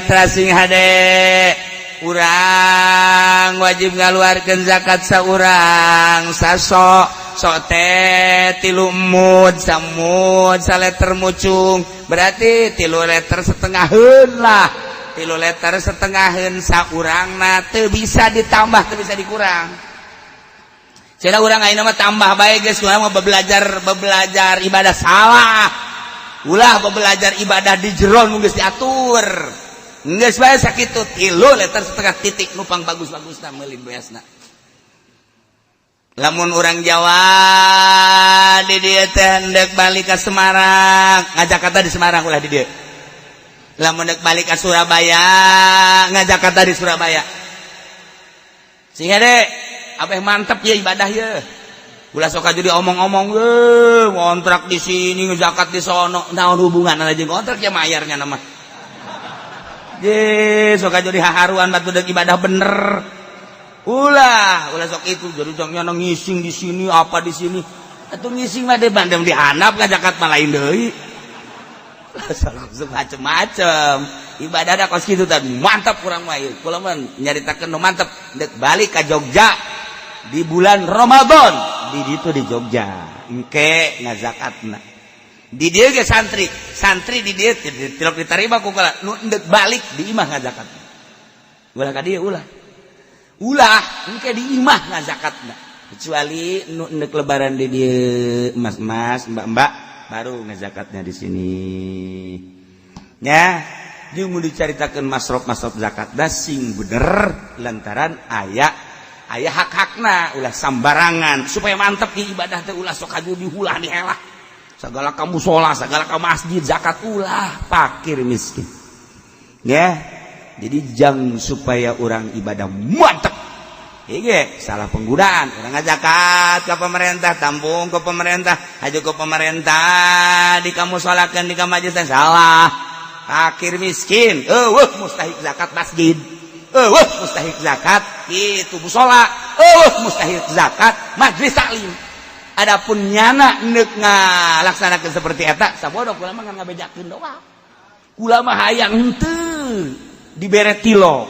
tracing hade urang wajib ngaluarkeun zakat saurang sasok sok teh 3 mud samud saleter mucung berarti 3 liter setengaheun lah 3 liter setengaheun saurangna teu bisa ditambah teu bisa dikurang. Cenah urang ayeuna mah tambah bae geus urang mah belajar ibadah salah. Ulah belajar ibadah di jero nu geus diatur. Geus bae sakitu 3 liter setengah titik nupang bagus-bagusna meulin beasna. Lamun urang Jawa di dieu teh hendak balik ka Semarang, ngajak kata di Semarang ulah di dieu. Lamun hendak balik ka Surabaya, ngajak kata di Surabaya. Sing hade abeh mantep ya ibadah ya. Ulah sok jadi omong-omong ngontrak di sini zakat di sono naon hubunganna jeung ngontrak ya mayarnya nama. Ye sok jadi haharuan batu deuk ibadah bener. Ulah sok itu jadi jangnya ngising di sini apa di sini. Atuh ngising mah de bandem dihandap ka zakat mah lain deui. Macem-macem ibadah da kos kitu teh mantap kurang mah ieu. Kula mah nyaritakeun nu mantep deuk balik ka Jogja di bulan Ramadan di ditu di Jogja engke ngazakatna di dieu ge santri di dieu tilok ditarima ku kula nu endek balik di imah ngazakatna ulah ka dieu ulah engke di imah ngazakatna kecuali nu endek lebaran di dieu mas-mas mbak-mbak baru ngazakatnya di sini nya jeung mun dicaritakeun masraf zakatna sing bener lantaran aya hak-hakna ulah sambarangan supaya mantep di ibadah teh ulah sok aju dihulah dihelah segala kamu sholat segala kamu masjid zakat ulah fakir miskin ya jadi jang supaya orang ibadah mantep iki salah penggunaan orang zakat ke pemerintah tampung ke pemerintah aju ke pemerintah di kamu sholatkan di kamu majlis salah fakir miskin mustahik zakat masjid mustahik zakat itu musola mustahik zakat majlis taklim adapun nyana neuk ngalaksanakeun seperti eta sabodo kula mah ngabejakeun doang kula mah hayang henteu dibere tilok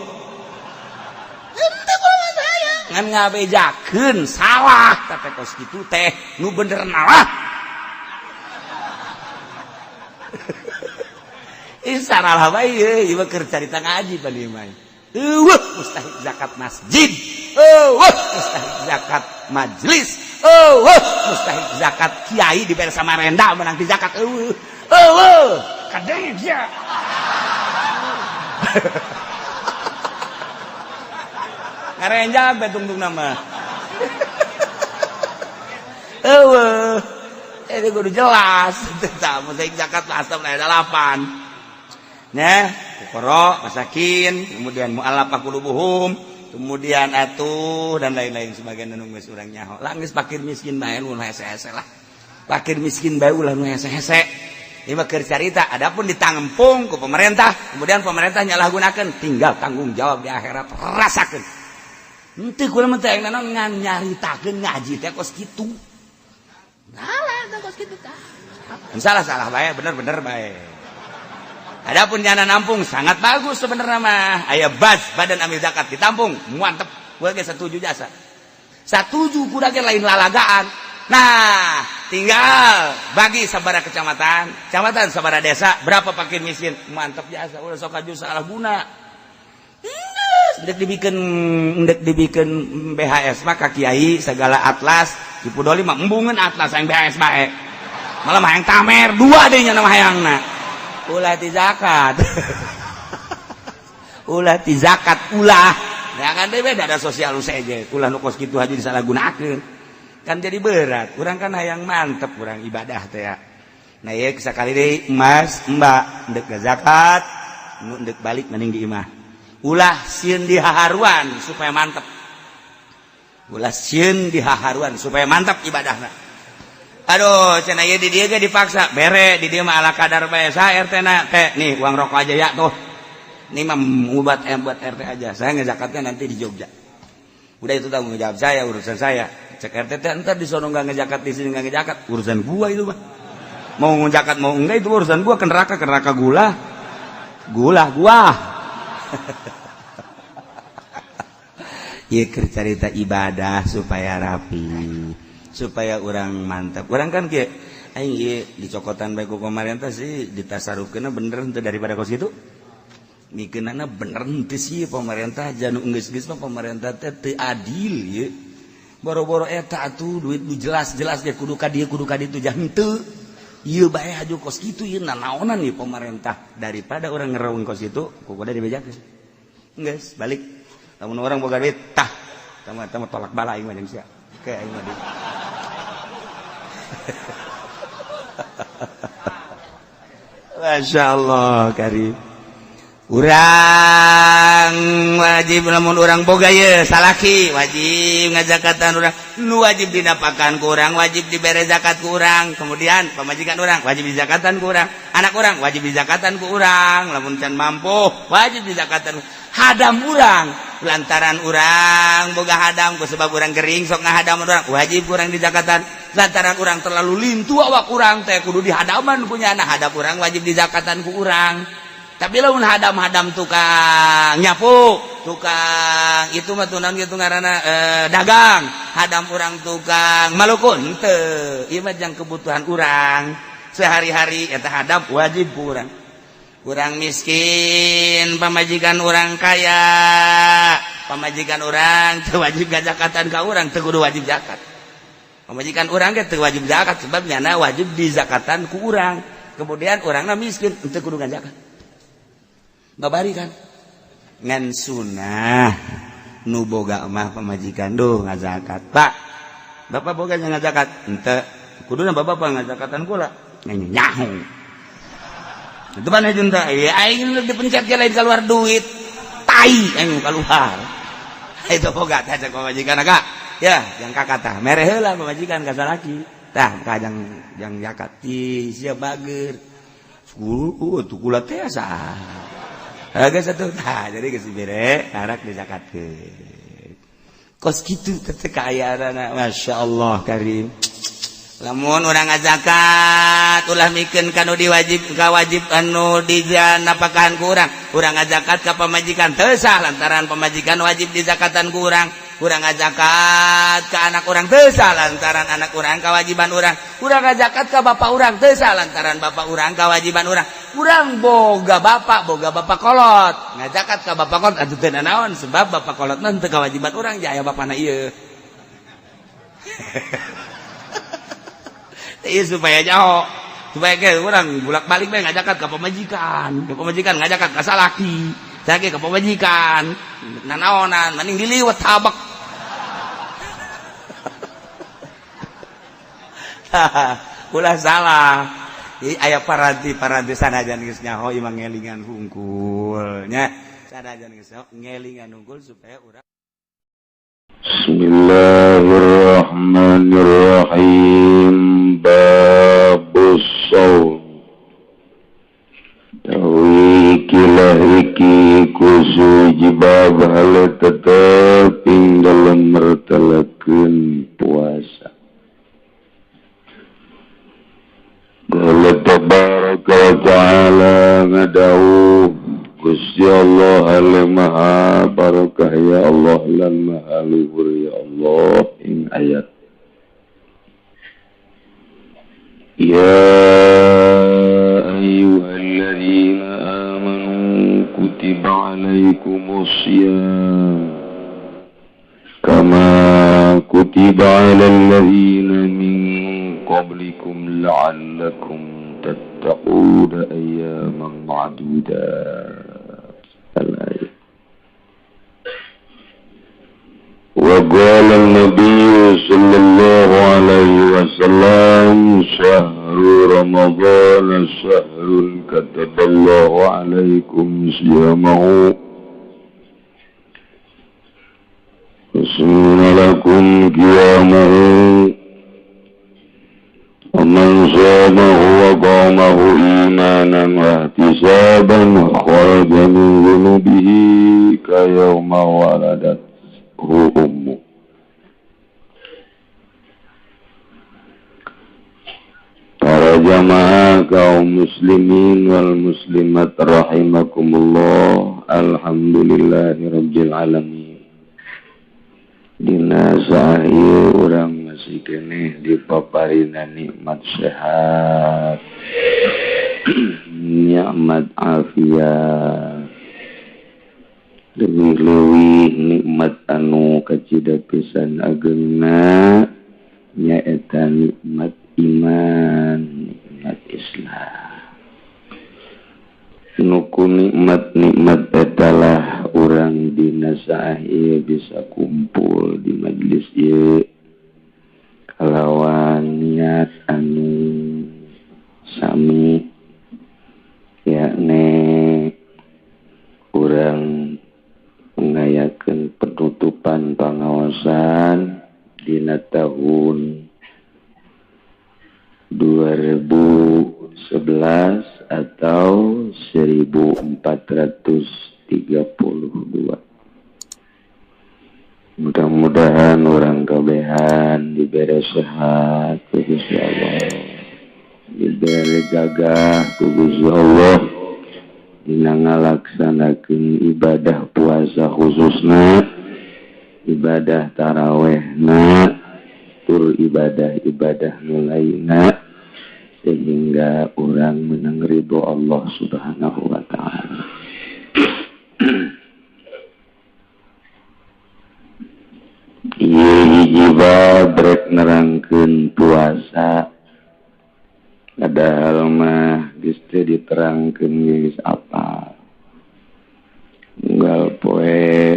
henteu kula mah hayang ngan ngabejakeun salah tapi kos kitu teh nu bener nalah isaralah bae ieu keur carita ngaji pan ieu mah mustahik zakat masjid mustahik zakat majlis mustahik zakat kiai diberi Samarenda menang di zakat kadang ya ngarenjak betungtung nama ini kudu jelas mustahik zakat asam ada 8 nah, fukara, masakin, kemudian mu'allafah qulubuhum, kemudian atuh dan lain-lain sebagian anu geus urang nyaho. Lah geus fakir miskin bae nu hese-hese lah. Fakir miskin bae ulah nu hese-hese. Ieu mah keur carita, adapun ditampung ku pemerintah, kemudian pemerintah nyalahgunakeun, tinggal tanggung jawab di akhirat rasakeun. Henteu kula mah teh ayeuna ngan nyaritakeun ngaji teh kos kitu. Nalah teh kos kitu tah. Salah bae, bener-bener bae. Adapun nyana nampung sangat bagus sebenarnya mah. Aya badan amil zakat ditampung, mantep. Gua ge setuju jasa. Setuju kuda ge lain lalagaan. Nah, tinggal bagi sabara kecamatan sabara desa berapa fakir miskin, mantep jasa. Udah sok aju salah guna. Ndek dibikeun BHS mah ka kiai segala atlas, di Pudoli mah embungeun atlas yang BHS bae. Malah mah yang tamer dua deui nya nama hayangna. Ulah ti zakat ulah ti zakat ulah ya kan teh beda ada sosial seje ulah nu kos kitu haji disalahgunakeun kan jadi berat urang kan hayang mantep urang ibadah teh ya nah ieu sakali deui emas mbak endek zakat nu endek balik mending di imah ulah sieun dihaharuan supaya mantep ibadahna. Aduh, cenah ieu di dieu ge dipaksa, bere di dieu mah ala kadar bae. Saha RT-na? Teh, nih uang rokok aja ya tuh. Ini mah buat RT aja. Saya ngezakatnya nanti di Jogja. Udah itu tanggung jawab saya, urusan saya. Cek RT teh entar di sono enggak ngezakat, di sini enggak ngezakat, urusan gua itu mah. Mau ngezakat mau enggak itu urusan gua, ke neraka gula. Gula gua. Ieu keur carita ibadah supaya rapi, supaya orang mantap. Orang kan kieu aing ieu dicokotan bae ku pamarentah sih ditasarufkeunna bener henteu daripada kos kitu. Mikeunana bener henteu sih pamarentah janu geus-geus mah pamarentah teh teu adil ieu. Boro-boro eta atuh duit nu jelas-jelas ge kudu ka dieu kudu ka ditu jah henteu. Ieu bae haju kos kitu ieu nanaonan ieu pamarentah daripada orang ngeraung kos kitu kudu dibejakeun. Geus balik. Lamun orang boga duit tah tama tolak bala aing mah jeung sia. Oke aing mah deui. Masyaallah karim. Urang wajib lamun urang boga ye salaki wajib ngazakatan urang nu wajib dinapakan ku urang wajib dibere zakat ku urang kemudian pamajikan urang wajib dizakatan ku urang anak urang wajib dizakatan ku urang lamun can mampu wajib dizakatan hadam urang lantaran urang boga hadam ku sebab urang gering sok ngahadam urang wajib urang dizakatan lantaran urang terlalu lintu awak urang teh kudu dihadaman ku nya anak hadap urang wajib dizakatan ku urang. Tapi lamun hadam-hadam tukang nyapu, tukang itu mah tunan gitu ngaranna dagang, hadam urang tukang malukun teu. Ieu mah jang kebutuhan urang. Sehari-hari eta hadam wajib ku urang. Urang miskin, pamajikan urang kaya, pamajikan urang teu wajib zakatan ka urang, teu kudu wajib zakat. Pamajikan urang ge teu wajib zakat sebab nyana wajib dizakatan ku urang. Kemudian urangna miskin teu kudu ngazakat. Babari kan ngan sunah nu boga mah pamajikan duh ngazakat pak bapak boga ngazakat henteu kuduna bapak ngazakatan kula nyaho itu mana junta ya aing dipencet ge lain keluar duit tai aing keluar itu boga teh cek pamajikan aga ya yang kakak tah mere heula pamajikan ka salaki tah kajang jang zakat ti sia bager tuh kula teh saha agak satu, nah jadi kasih bere, arak dizakatkeun. Kos kitu teh kaayana, masya Allah karim. Lamun urang ngazakat, ulah mikeun kanu diwajib, kawajib anu dijanapakan ku urang ngazakat ka pamajikan teu sah lantaran pamajikan wajib dizakatan ku urang. Urang ngazakat ka anak urang teu sah lantaran anak urang kawajiban urang. Urang ngazakat ka bapak urang teu sah lantaran bapak urang kawajiban urang. Urang boga bapak kolot. Ngazakat ka bapak kolot atuh teu naon sebab bapak kolot mah teu kawajiban urang jaya bapana ieu. Ieu supaya jauh. Supaya ge urang bolak-balik bae ngazakat ka pamajikan. Ka pamajikan ngazakat ka salaki. Sage ka pamajikan. Nanaonan mending diliwet habak. Ulah salah. Aya paranti sanajan geus nyaho imang ngelingan hungkul nya. Sanajan geus ngelingan hungkul supaya urang Bismillahirrahmanirrahim. Babus shaum. Tawi kilah iki kusu jibab hal tetep ing dalam mertalakeun puasa. Qala tabaraka wa ta'ala ngadawuh Gusti Allah al-Maha Barakah ya Allah lan Maha Luhur ya Allah ing ayat Ya ayyuhalladzina amanu kutiba alaikumus syiyam kama kutiba alal ladzina min qablikum la'allakum tattaquna ayyaman ma'dudat al-ayat wa qala an-nabiy sallallahu alaihi wasallam syahru ramadhan syahrun kataballahu alaikum siyamahu sunna lakum qiyamahu ومن صامه وقامه إيمانا واحتسابا خرج من ذنوبه كيوم ولدته أمه Para jamaah kaum muslimin wal muslimat rahimakumullah alhamdulillahirabbil alamin. Dina saha urang masih keneh dipaparina nikmat sehat, nikmat afiat, leuwih-leuwih nikmat anu kacida pisan ageuna nyaeta nikmat iman, nikmat Islam. Nuku nikmat etalah urang dina saah ieu bisa kumpul di majelis ieu kalawan niat anu sami, yakni urang mengayakeun penutupan pangaosan dina tahun 2011 atau 1432. Mudah-mudahan orang kabehan diberi sehat ku Gusti Allah, diberi gagah ku Gusti Allah dina ngalaksanakeun ibadah puasa khususna, ibadah tarawehna, tur ibadah-ibadah nu lainna, sehingga orang menang ridho Allah Subhanahu wa ta'ala. Ieu hiji bab rek nerangkeun puasa, padahal mah geus teu diterangkeun geus apa. Unggal poe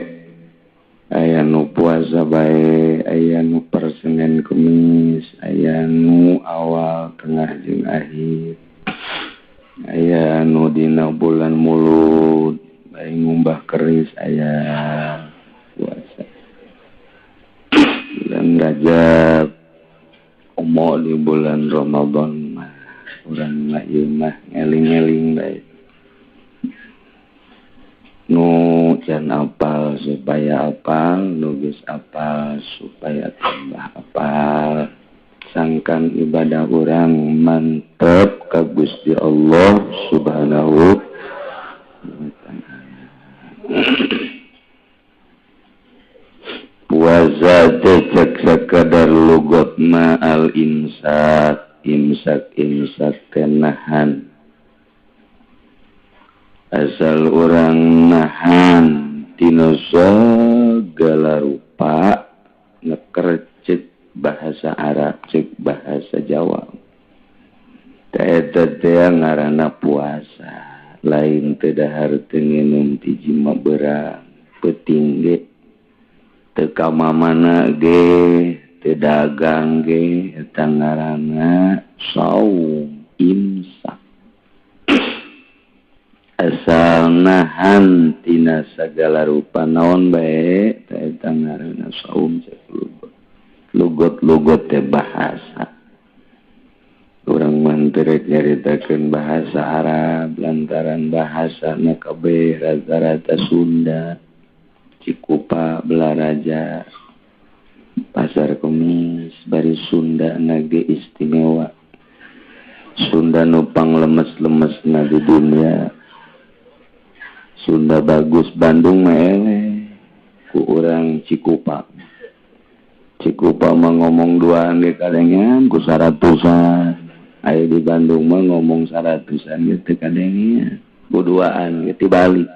aya nu puasa bae, aya nu per Senin Kemis, aya nu awal tengah jeung akhir, aya nu dina bulan Mulud bae ngumbah keris, aya puasa bulan Rajab, omo di bulan Ramadan mah urang mah ieu mah ngeling-ngeling bae. Nu can apal supaya apal, nu geus apal supaya tambah apal. Sangkan ibadah urang mantep ka Gusti Allah Subhanahu wa ta'ala. Puasa teh cek sakadar lugotna al-imsak, imsak teh nahan. Asal orang nahan tina sagala rupa ngekercek bahasa Arab, cek bahasa Jawa. Eta teh ngaranna puasa, lain teu dahar teu nginum ti jima beurang, peuting ge, teu ka mamana ge, teu dagang ge, eta ngaranna saum imsak. Asal nahan tina sagala rupa naon bae eta ngaranna saum cek lugot teh bahasa. Urang mah teu rek nyaritakeun bahasa Arab lantaran bahasana kabeh rata-rata Sunda. Cikupa, Belaraja, Pasar Kemis, bari Sunda nage istimewa. Sunda nu panglemes-lemesna di dunia. Sunda bagus, Bandung mah eleh ku urang Cikupa. Cikupa mah ngomong duaan ge kadengean ku 100-an. Aya di Bandung mah ngomong 100-an ge teu kadengean. Ku duaan ge tibalik.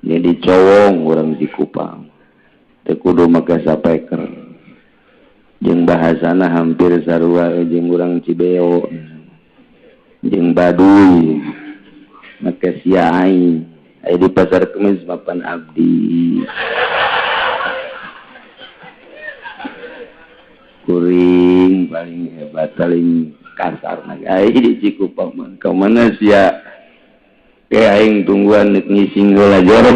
Jadi cowong urang Cikupa. Teu kudu make sapeker. Jeung bahasana hampir sarua jeung urang Cibeo. Jeung Baduy make sia aing. Aya di Pasar Kemis mapan abdi. Kuring paling hebat, paling kasar na. Aya di Cikupa mah. Ka mana sia? Aing tungguan ngising heula jora.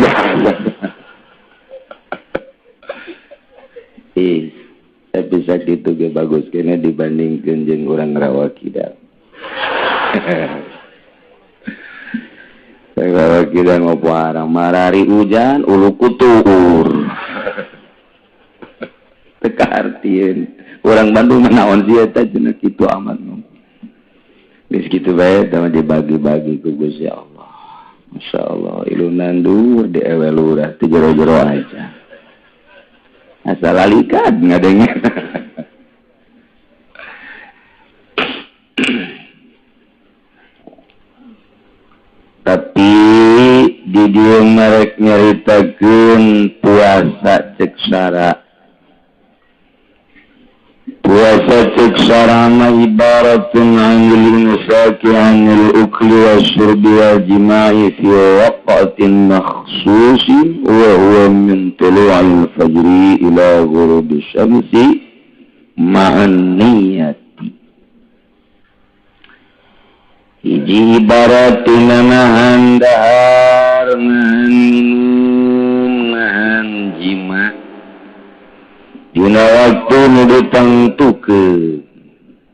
Tapi sakitu ge bagus kene dibandingkeun jeung urang Rawa Kidal. Rawa Kidal ngopo arang marari hujan ulu kutur. Teka artieun urang Bandung naon sia eta cenah kitu amat. Geus kitu bae tah dibagi-bagi ku Gusti Allah. Masya Allah, ilu nandur di ewel lurah, di jero-jero aja. Asal alikat, ngadengnya. Tapi di dia merek nyaritakeun puasa cek sara. Puasa cek sara ma ibaratun anil insaki anil ukli wa syurbi wa jima'i fi waqatin makhsusin wa huwa min tulu'il fajri ila ghurubi syamsi ma'an niyati. Hiji ibaratina nahan dahar, nahan minum, nahan jima. Dina waktu nu ditengtukeun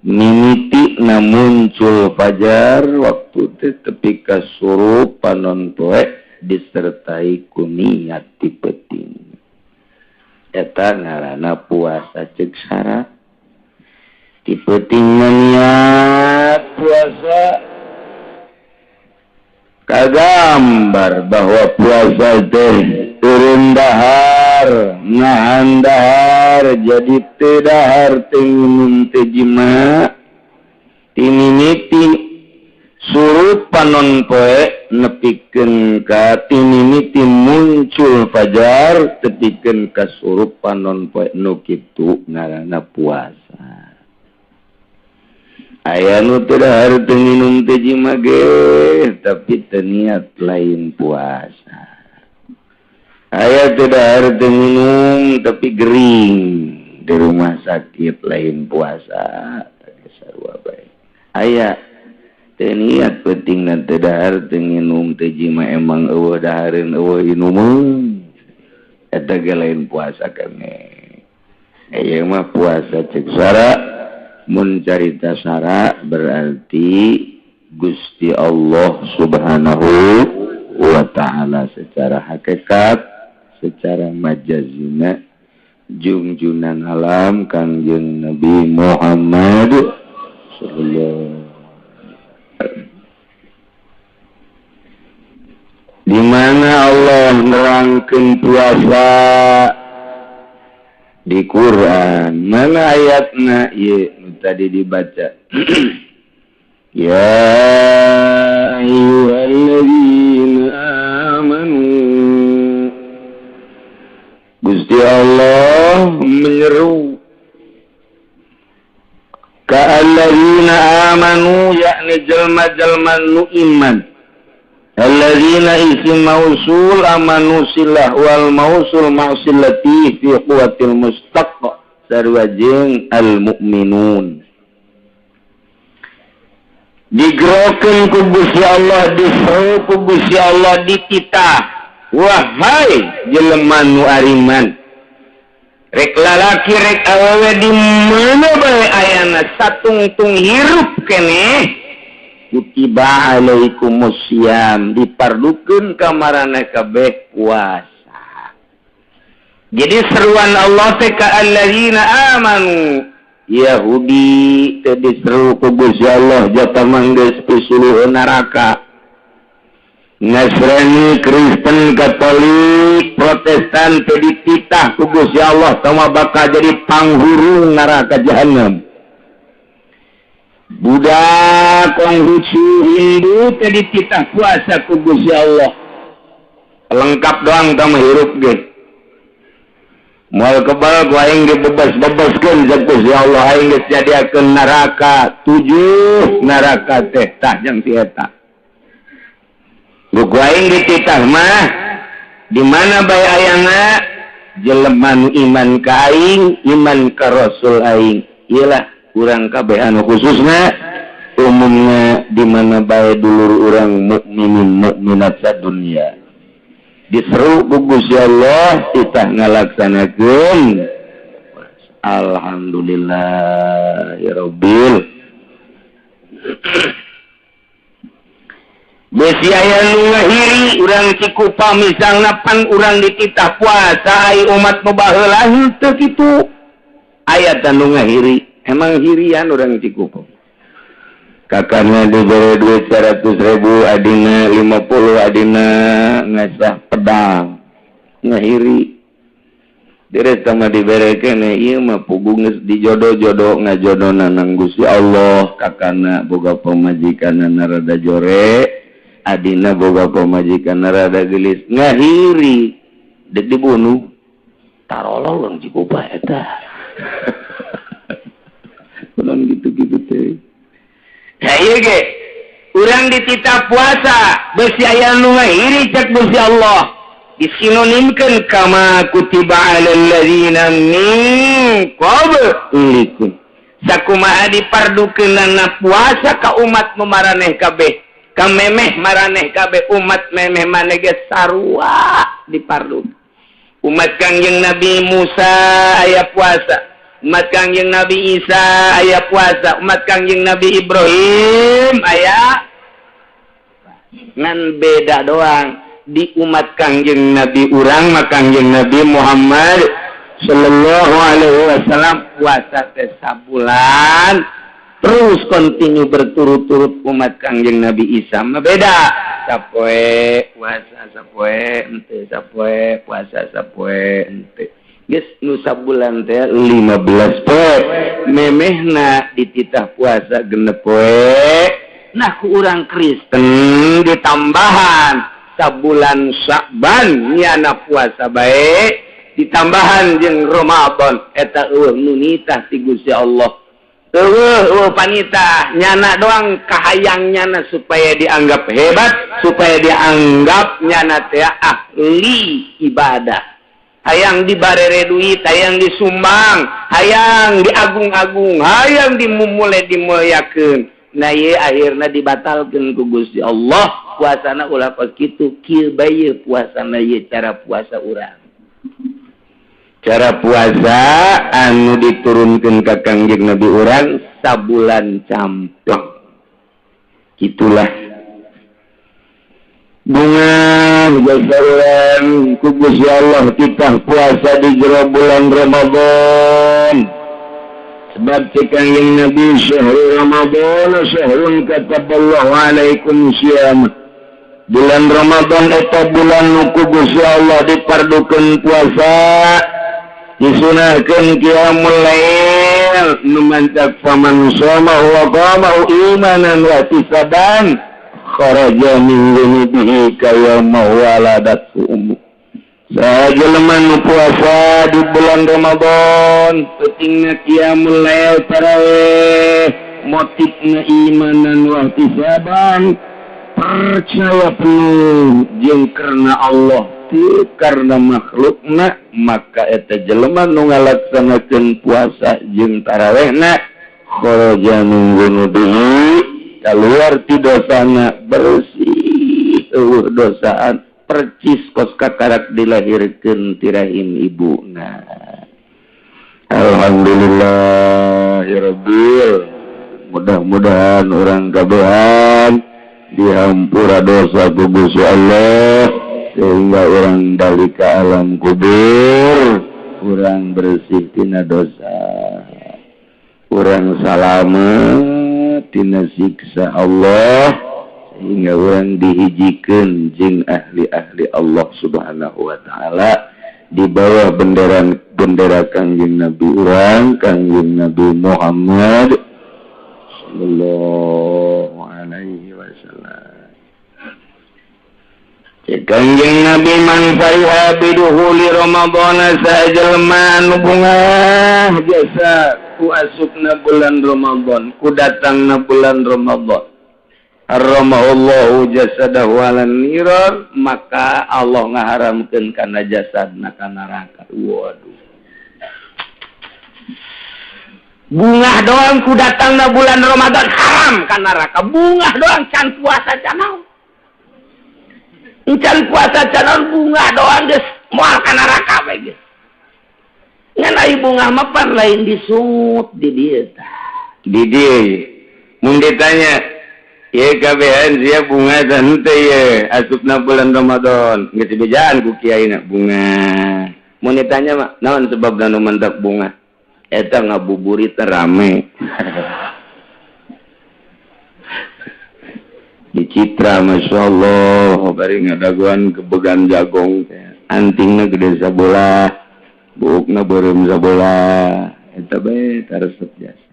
mimiti na muncul fajar waktu teh tepi ka surup panon poe disertai ku niat ti peuting. Eta ngaranna puasa ceuk sara. Ti peuting niat puasa kagambar bahwa puasa teh turun dahar, nahan dahar, jadi teu dahar teu minum teu jima, tinimiti surut panon poe nepikeun ka tinimiti muncul fajar tepikeun ka surut panon poe nu kitu ngaranna puasa. Aya nu teu dahar teu minum teu jima ge tapi teu niat lain puasa. Aya teu dahar teu minum tapi gering di rumah sakit lain puasa. Sarua bae. Aya teu niat pentingna teu dahar teu minum teu jima emang eueuh dahareun eueuh inumeun. Eta ge lain puasa kene. Aya mah puasa cek sara. Mun carita sara berarti Gusti Allah Subhanahu wa ta'ala secara hakikat, secara majazina junjunan alam Kangjeng Nabi Muhammad sallallahu di mana Allah nerangkeun puasa di Quran. Mana ayatna? Ye tadi dibaca. Ya ayyuhalladzina amanu. Gusti Allah menyeru ka alladzina amanu, yakni jelma-jelma nu iman. Alladzina isim mausul amanu silah wal mausul ma'silati fi quwwatil mustaq sarua jeung al mukminun. Digerokeun ku Gusti Allah, diseru ku Gusti Allah dititah, wahai jelema nu ariman, rek lalaki rek awewe di mana bae ayana satungtung hirup keneh kutiba alaikumusiyam dipardukeun ka marana kabeh puasa. Jadi seruan Allah teh ka alladzina amanu. Yahudi teh diseru ku Gusti Allah jata manggeus pisuluh neraka. Nasrani, Kristen, Katolik, Protestan teh dititah ku Gusti Allah sama bakal jadi panghuru neraka jahanam. Budak Konghucu Hindu tadi dititah puasa ku Gusti Allah. Lengkap doang tama hirup ge. Moal kebal ku aing ge bebas-bebaskeun jeung Gusti Allah aing geus jadiakeun neraka 7 neraka teh tah jeung ti eta. Ku aing dititah mah di mana bae ayana jelema nu iman ka aing, iman ka Rasul aing. Iyalah urang kabeh anu khususna umumna di mana bae dulur urang mukminin mukminat sadunya diseru ku Gusti Allah kita ngalaksanakeun. Alhamdulillahirabbil besi aya nu ngahiri urang Cikupa misalna pan urang dititah puasa ai umat nu baheula teu kitu aya anu ngahiri. Emang hirian orang Cikupa. kakana diberi duit 100.000 adina 50 adina ngasah pedang ngahiri dire sama diberekeun ieu mah puguh geus dijodoh-jodoh ngajodohna nang Gusti Allah kakana boga pamajikanna rada jore adina boga pamajikanna rada geulis ngahiri dek dibunuh tarolong Cikupa eta kunaon gitu-gitu teh. Ieu ge urang dititah puasa beusi aya nu ngahiri cek Gusti Allah disinonimkeun kama kutiba alal ladzina min qablikum sakumaha dipardukeunana puasa ka umat maraneh kabeh ka memeh maraneh kabeh umat memeh maneh ge sarua dipardukeun umat Kangjeng Nabi Musa aya puasa umat Kangjeng Nabi Isa aya puasa umat Kangjeng Nabi Ibrahim aya ngan beda doang di umat Kangjeng Nabi urang mah Kangjeng Nabi Muhammad sallallahu alaihi wasallam puasa teh sabulan terus kontinu berturut-turut umat Kangjeng Nabi Isa mah beda sapoe puasa sapoe henteu sapoe puasa sapoe henteu geus nu sabulan teh 15 poe memehna dititah puasa genep poe nah ku urang Kristen ditambahan sabulan Sya'ban nyana puasa bae ditambahan jeung Ramadan eta nu nitah ti Gusti Allah eueuh panitah nyana doang kahayang nyana supaya dianggap hebat supaya dianggap nyana teh ahli ibadah hayang dibarere duit hayang disumbang hayang diagung-agung hayang dimulyakeun nah ieu akhirna dibatalkeun ku Gusti Allah puasana ulah kitu kieu bae puasana ieu cara puasa urang cara puasa anu diturunkeun ka Kangjeng Nabi urang sabulan camplek gitulah bunga jasa urang ku Gusti Allah kita puasa di jero bulan Ramadan sebab Kangjeng Nabi syahrul Ramadan syahrun kataballahu alaikum syiyam bulan Ramadan eta bulan nu ku Gusti Allah dipardukeun puasa disunahkeun qiyamul lail nu mantak faman shoma wa qama imanan wa ihtisaban kharaja min dhunubihi kayama waladat ummu sajelema nu puasa di bulan Ramadan pentingna qiyamul lail tarawih motifna imanan wa ihtisaban percaya penuh jeung karena Allah teu karena makhlukna maka eta jelema nu ngalaksanakeun puasa jeung tarawihna kharaja min dhunubihi kaluar ti dosana bersih eueuh dosaan percis kos kakarak dilahirkeun ti rahim ibuna alhamdulillahirabbil mudah-mudahan urang kabehan dihampura dosa ku Gusti Allah sehingga orang balik ke alam kubur orang bersih tina dosa orang salamet tina siksa Allah sehingga orang dihijikeun jeung ahli-ahli Allah subhanahu wa ta'ala di bawah bendera Kangjeng Nabi urang Kangjeng Nabi Muhammad sallallahu alaihi wasallam. Kangjeng Nabi man faiha biduhuli Ramadhan sajelma anu bungah jasa ku asupna bulan Ramadan ku datangna bulan Ramadan haramahullahu jasadahu alan nirar maka Allah ngaharamkeun kana jasadna ka neraka. Waduh bungah doang ku datangna bulan Ramadan haram ka neraka bungah doang can puasa can naon encan puasa can bunga doang geus moal ka neraka we geus ngan ai bunga mah pan lain disungut di dieu di dieu mun ditanya ieu kabehan sia bunga teh ye asupna bulan Ramadan geus dibejaan ku kiaina bunga mun ditanya mah naon sebabna nu mentak bunga eta ngabuburit rame dicitra Masya Allah bari ngadaguan kebegan jagong antingna gede sabola buukna beureum sabola eta bae taresep jasa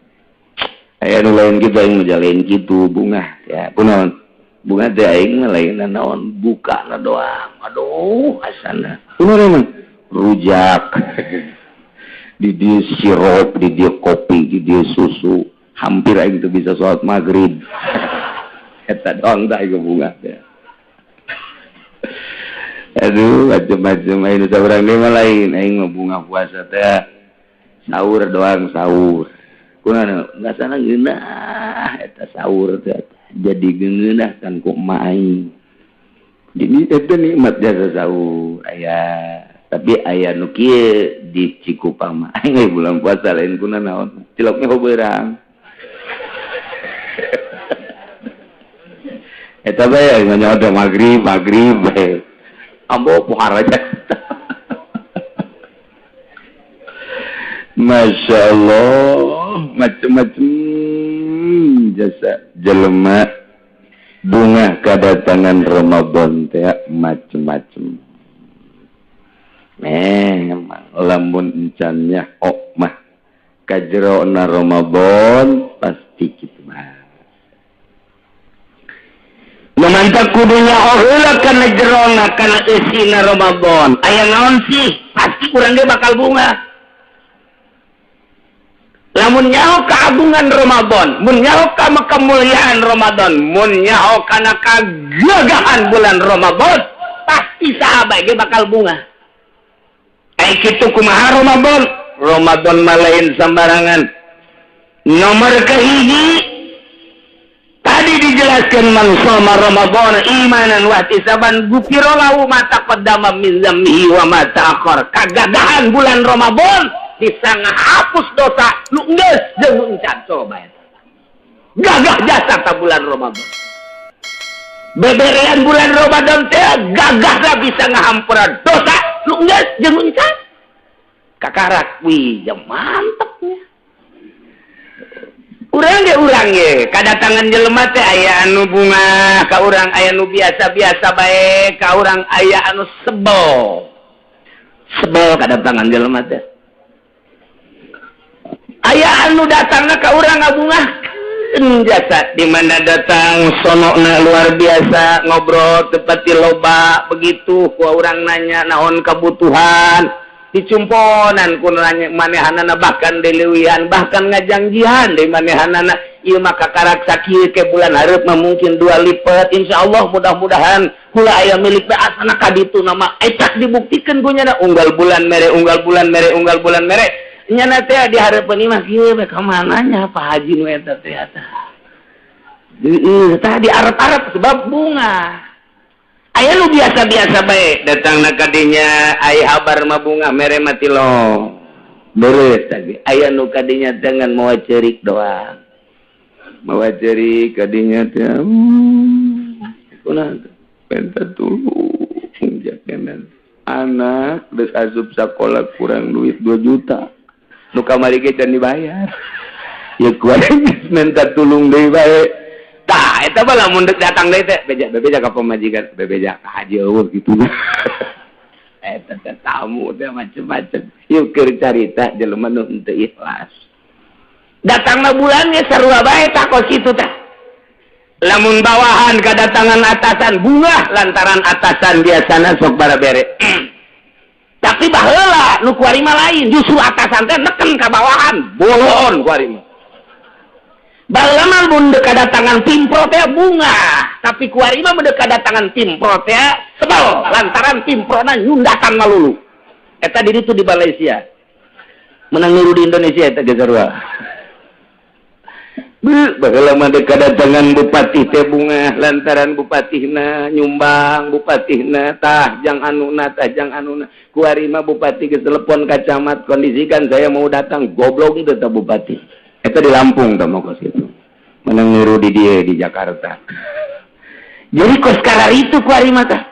aya nu lain kitu aing ngejalain kitu bunga ya kunaon bunga teh aing lain naon bukana doang aduh asana kunaon mah rujak di dia sirup di dia kopi di dia susu hampir aing teu bisa salat maghrib eta doang tak aing bunga teh aduh macam-macam aing saurang dia mah lain aing mah bunga puasa teh sahur doang sahur kunaon ngasana geunah eta sahur teh jadi geunah kan ku emak aing jadi eta nikmat jasa sahur aya tapi aya nu kieu di Cikupang mah aing bulan puasa lain kuna naon ciloknya heubeurang eta bae nyawa maghrib bae ambo pohar aja Masya Allah macam-macam jasa jelema bunga kedatangan Ramadan teh macam-macam memang lamun encannya mah kajrona Ramadan pasti kitu mah mantap kudunya heula kana jerona kana eusina Ramadan aya naon sih pasti urang ge bakal bunga lamun nyaho keagungan Ramadan mun nyaho ka kemuliaan Ramadan mun nyaho kana kagagahan bulan Ramadan pasti sahabat ge bakal bunga ai kitu kumaha Ramadan mah lain sambarangan nomor kahiji tadi dijelaskan man shoma Ramadan imanan wa ihtisaban ghufira lahu ma taqaddama min dzambihi wa ma ta'akhkhar kagagahan bulan Ramadan bisa ngahapus dosa nu geus jeung nu encan coba eta gagah jasa ta bulan Ramadan beberean bulan Ramadan teh gagah bisa ngahampura dosa nu geus jeung nu encan kakarak wih ya mantepnya urang ge kadatangan jelema teh aya anu bunga ka urang aya nu biasa-biasa bae ka urang aya anu sebel kadatangan jelema teh aya anu datangna ka urang ngabungahkeun jasa di mana datang sonona luar biasa ngobrol tepati loba begitu ku urang nanya naon kebutuhan dicumponan ku nanya manehanana bahkan delewihan bahkan ngajangjian di manehanana ieu mah kakarak sakieu ke bulan hareup mah mungkin 2 lipat insyaallah mudah-mudahan kula aya milik teh asana ka ditu nama etak dibuktikeun ku nya unggal bulan mere nyana teh di hareupeun ieu mah kieu ka mananya Pak Haji nu eta teh tah di arep-arep sebab bunga aya nu biasa-biasa bae datangna ka dinya aya habar mah bunga mere mati lo beres tadi aya nu ka dinya dengan mawa ceurik doang mawa ceurik ka dinya teh kunaon penta tulung jakenan anak geus asup sakola kurang duit 2 juta nu kamari ge can dibayar ya kuareng minta tulung deui bae tah eta mah lamun datang deui teh bebeja ka pamajikan bebeja ka haji eueuh kitu eta teh tamu teh macem-macem ieu keur carita jelema nu henteu ikhlas datangna bulan ge sarua bae tah kos kitu teh lamun bawahan kadatangan atasan bunga lantaran atasan biasana sok barabere tapi baheula nu kuari mah lain justru atasan teh neken ka bawahan bolon kuari mah baheula mah mun kadatangan pimpro teh bunga tapi kuari mah mun kadatangan pimpro teh sebel lantaran pimprona nyundatan malulu eta di ditu di Malaysia menang niru di Indonesia eta ge sarua baheula mah kadatangan bupati teh bunga lantaran bupatihna nyumbang bupatihna tah jang anuna kuari mah bupati ke telepon ka camat kondisikan saya mau datang goblok teh tah bupati eta di Lampung tah mah kos kitu menang niru di dieu di Jakarta jadi kos kalar itu kuari mah tah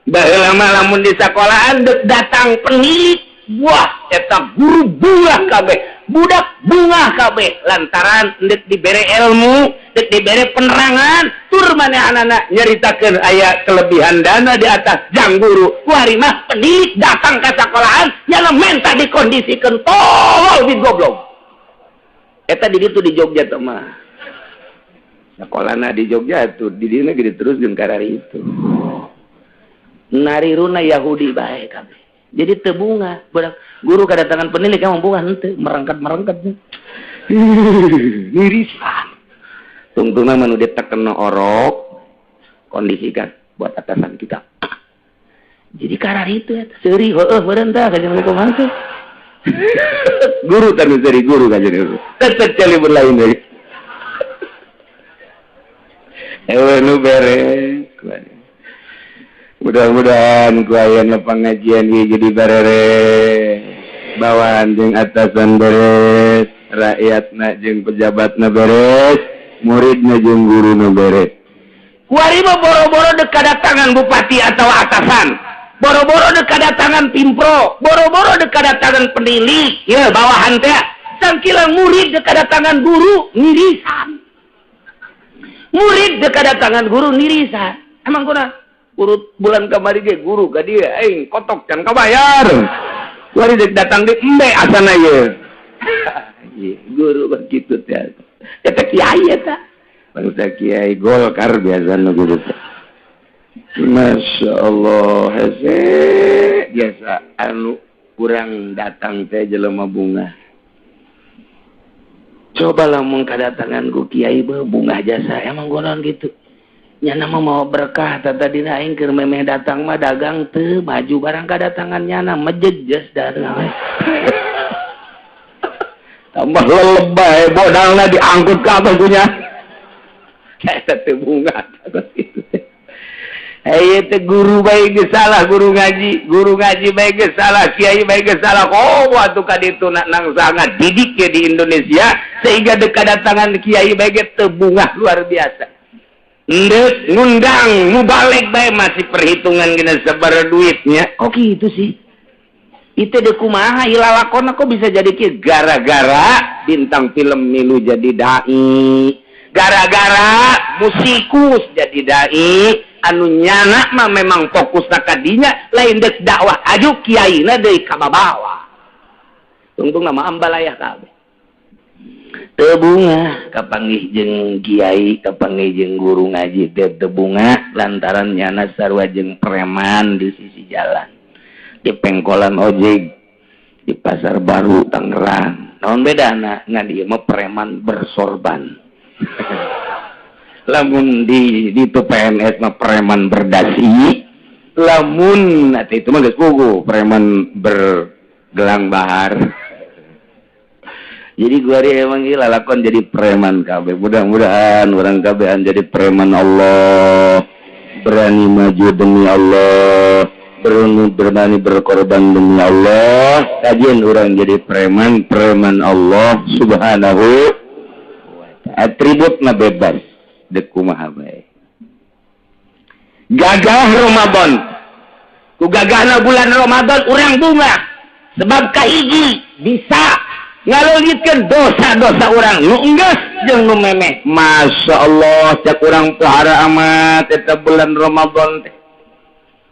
baheula mah lamun di sakolahan deuk datang penilik wah eta guru bunga kabeh budak bunga kabeh lantaran dek dibere ilmu, dek dibere penerangan, tur maneh anak nyaritakeun aya kelebihan dana di atas jang guru. Kuari mah pendidik datang ke sekolahan nyana menta dikondisikeun tolol di goblok. Eta di ditu di Jogja teh mah. Sekolahna di Jogja tuh di dieu ge diteruskeun karari itu. Nariruna Yahudi bae kabeh. Jadi teu bunga, budak guru kedatangan penilik emang bunga henteu, merengket-merengket. Irisan. Tungtungna manu ditekeun orok, kondisikan buat atasan kita. Jadi karari itu eta seuri heueuh beureun tah kajian kumaha teh. Guru tanu seuri guru kajian guru. Tetep cali berlain deui. Nu beres. Mudah-mudahan kuayana pengajian ieu jadi beres. Bawahan jeung atasan beres, rakyatna jeung pejabatna beres, muridna jeung guruna beres. Kuari mah boro-boro dek kadatangan bupati atau atasan, boro-boro dek kadatangan pimpro, boro-boro dek kadatangan pendidik, ya bawahan teh. Sangkilang murid dek kadatangan guru nirisan. Murid dek kadatangan guru nirisan. Emang kuna urut bulan kamari ge guru ka dieu aing kotok can kabayar. Kuari dek datang di embe asana ye. Guru begitu teh. Eta kiai eta. Bangsa kiai Golkar biasana guru teh. Masya Allah hese biasa anu kurang datang teh jelema bunga. Coba lamun kadatangan ku kiai bunga jasa emang gonon gitu. Nyana mah mau berkah tadina aing keur memeh datang mah dagang teu maju barang kadatangan nyana mejejes dareung. Tambah lebay bodalna diangkut ka apa punya. Eta teh bunga gitu teh. Aya teh guru bae ge salah guru ngaji bae ge salah kiai bae ge salah. Oh atuh ka ditu nang sangat didik ya di Indonesia sehingga kadatangan kiai bae ge teu bunga luar biasa. Ndek ngundang mubalik bae masih perhitungan gina sabar duitnya. Kok gitu sih? Itu deh kumaha ilalakona kok bisa jadi kieu gara-gara bintang film milu jadi dai. Gara-gara musikus jadi dai, anu nyana mah memang fokus kadinya lain dek dakwah aju kiaina deui ka babawa. Tungtung nama ambalayah kabeh. Teu bunga kapanggih jeung kiai, kapanggih jeung guru ngaji teu bunga lantaran nyana sarua jeung preman di sisi jalan. Di pengkolan ojek di Pasar Baru Tangerang. Naon bedana? Ngan ieu mah preman bersorban. Lamun di itu PNS mah preman berdasi. Lamun atuh itu mah geus puguh preman bergelang bahar. Jadi gua hari emang gila lakon jadi preman kabeh. Mudah-mudahan orang kabehan jadi preman Allah. Berani maju demi Allah. Berani berkorban demi Allah. Kajian orang jadi preman Allah subhanahu. Atributna bebas. Dek kumaha bae. Gagah Ramadan. Ku gagahna bulan Ramadan urang bunga. Sebab kahiji bisa ngalulitkeun dosa-dosa urang nu enggeus jeung nu memeh. Masya Allah cak urang pahara amat eta bulan Ramadan teh.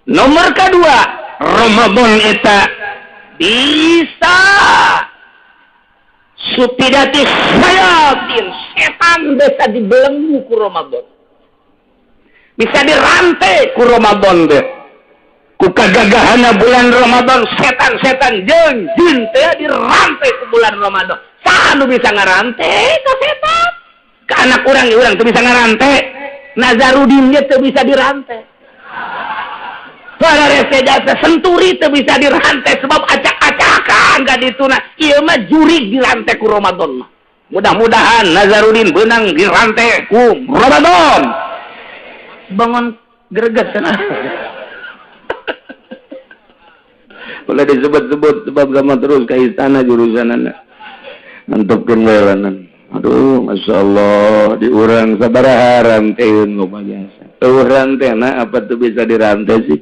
Nomor kedua, Ramadan eta bisa supidati sayatin setan bisa dibelenggu ku Ramadan. Bisa dirantai ku Ramadan teh. Ku kagagahanna bulan Ramadan setan-setan jeung jin teh dirantai ku bulan Ramadan. Sanu bisa ngarantai ka setan? Ka anak urang teu bisa ngarantai. Nazarudin ge teu bisa dirantai. Para rese jasa senturi teu bisa dirantai sebab acak-acakan ka dituna. Ieu mah jurig dirantai ku Ramadan mah. Mudah-mudahan Nazarudin beunang dirantai ku Ramadan. Bangun greget cenah. Boleh disebut-sebut sebab gama terus ke istana jurusanana nantupkeun welanan. Aduh Masya Allah diurang sabaraha ranteun loba biasa. Urang teh apa tuh bisa dirantai sih?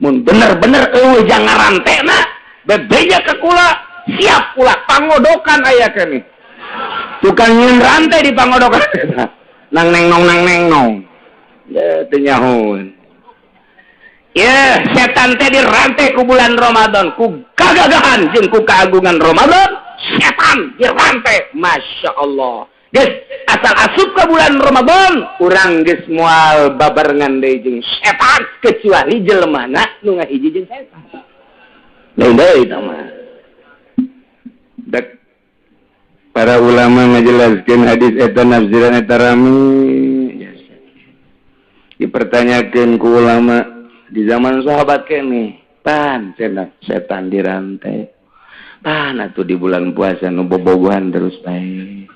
Mun bener-bener eueuh jangan rantena bebeja ka kula siap pula pangodokan aya kene tukang nyeun rantai di pangodokan nang neng nong ya teu nyahoun ya setan teh dirantai ku bulan Ramadan ku gagagahan jeung ku keagungan Ramadan setan dirantai Masya Allah geus asal asup ke bulan Ramadan urang geus moal babarengan deui jeung setan kecuali jelemana nu ngahiji jeung setan lain deui eta mah dak para ulama ngajelaskeun hadis eta nafsiran eta rami dipertanyakeun ku ulama di zaman sahabat kene pan setan dirantai pan atuh di bulan puasa nu bobogohan terus bae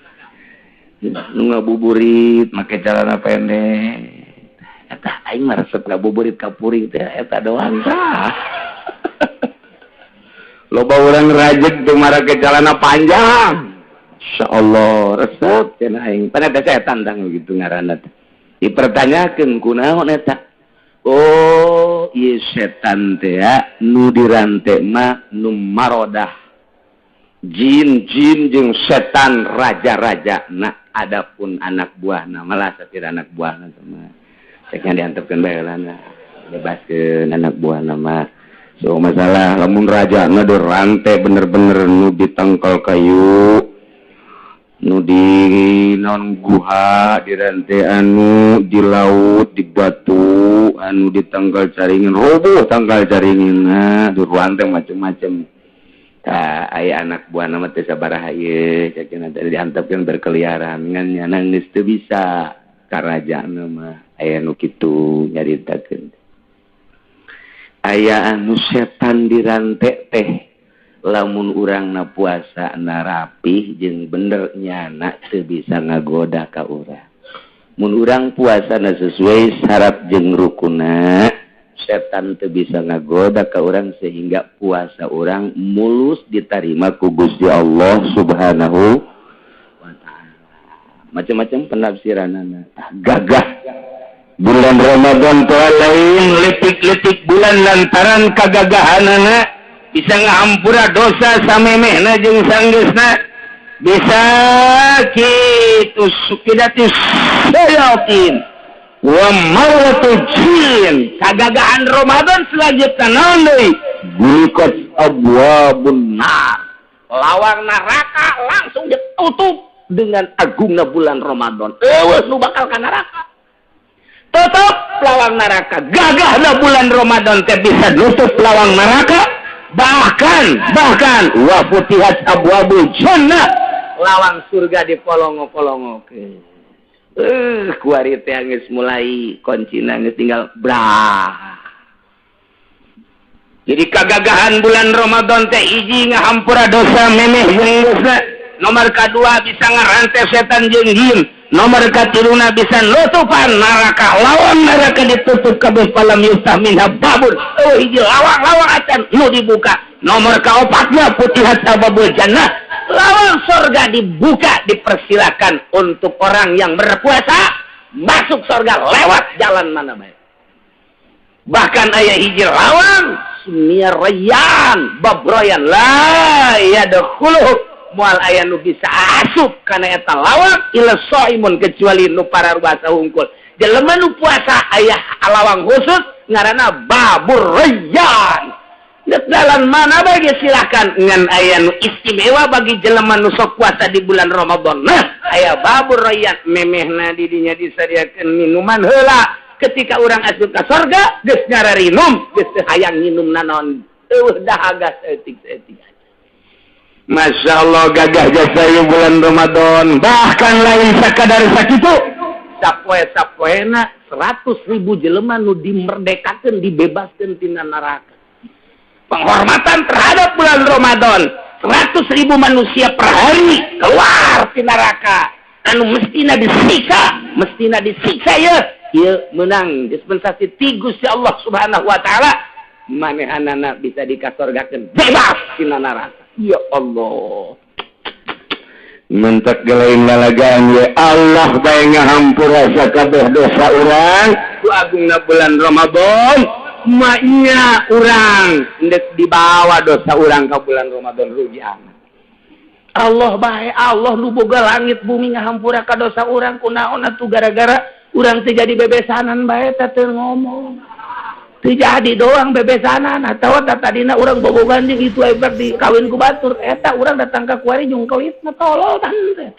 nu ngabuburit make celana pendek eta aing mah resep ngabuburit ka puring teh eta doang tah loba urang rajek teu make celana panjang insyaallah resep cenah aing pan ada setan tah gitu ngaranna teh dipertanyakeun kunaon eta oh ieu setan teh nu dirantai mah nu marodah jin jeung setan raja-rajana adapun anak buahna malah satir anak buahna sama ceknya diantepkeun bae lana bebaskeun anak buahna mah so masalah lamun rajana dirantai bener-bener nu ditangkal kayu nu di naon guha dirantai anu di laut di batu anu ditanggal caringin roboh tanggal caringina dirantai macem-macem tah aya anak buah nama teh sabaraha ieu ceukna teh diantepkeun berkeliaran ngan nyanang geus teu bisa ka rajana mah aya nu kitu nyaritakeun aya anu setan dirantai teh lamun urangna puasa na rapih jeung bener nyana teu bisa ngagoda ka urang mun urang puasana sesuai syarat jeung rukunna setan teu bisa ngagoda ka urang sehingga puasa urang mulus ditarima ku Gusti Allah Subhanahu wa taala macam-macam penafsiranana gagah bulan Ramadan teh lain letik-letik bulan lantaran kagagahanana bisa ngahampura dosa samemehna jeung sanggeusna bisa kitu sukidatis sayatin wa mawlatu jin kagagahan Ramadan selanjutnya naon deui gulikat abwabun nar lawang neraka langsung ditutup dengan agungna bulan Ramadan eueus nu bakal ka neraka tutup lawang neraka gagahna bulan Ramadan teh bisa nutup lawang neraka bahkan wa futihat abwabul jannah lawang surga dipolongo-polongokeun kuari teh geus mulai kuncina geus tinggal brah jadi kagagahan bulan Ramadan teh hiji ngahampura dosa memeh jeung dosa nomor kadua bisa ngarantai setan jeung jin nomor katiluna bisa nutupan neraka lawang neraka ditutup kabeh palam yustah minha babun hiji lawang acan nu dibuka nomor kaopatna putihat abwabul jannah lawang surga dibuka dipersilakan untuk orang yang berpuasa masuk surga lewat jalan mana baik bahkan aya hiji lawang sumia rayyan babroyan la yadkhuluh moal aya nu bisa asup kana eta lawang ila shaimun kecuali nu pararuasa hungkul jelema nu puasa aya lawang khusus ngaranna babur rayyan dalam mana bagi silakan ngan aya nu istimewa bagi jelema nu sok puasa di bulan Ramadan nah aya babur rayyan memehna di dinya disadiakeun minuman heula ketika urang asup ka surga geus ngararinum geus teu hayang nginum naon eueuh dahaga saeutik-saeutik Masya Allah gagah jasa bulan Ramadan bahkan lain sakadar sakitu sapoe-sapoena 100.000 jelema nu dimerdekakeun dibebaskeun tina neraka penghormatan terhadap bulan Ramadan 100.000 manusia per hari keluar di neraka anu mestina disiksa ya menang dispensasi ti Gusti Allah Subhanahu wa taala manehanana bisa dikasorgakeun bebas tina neraka ya Allah mentak gelain lalagaan ya Allah bae ngahampura sakabeh dosa urang ku agungna bulan Ramadan maknya orang ndek dibawa dosa orang ke bulan Ramadan rugi amat. Allah baik, Allah nu boga langit bumi ngahampura ka dosa orang kunaon atuh gara-gara urang teu jadi bebesanan bae teh ngomong. Teu jadi doang bebesanan atawa tadina urang bobogan jeung itu ebak di kawin ku batur eta urang datang ka kuari jungkelitna tolol teh.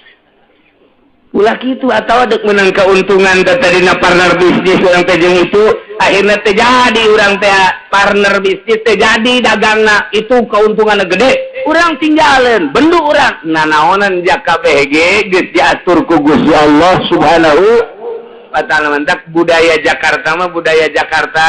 Ulah kitu atawa dek menang keuntungan tadina partner bisnis urang teh jeung itu akhirna teh jadi urang teh partner bisnis teh jadi dagangna itu keuntunganna gede urang tinggalin bendu urang nanaonan jaka BG geus diatur ku Gusti Allah Subhanahu wa taala mantak budaya Jakarta mah budaya Jakarta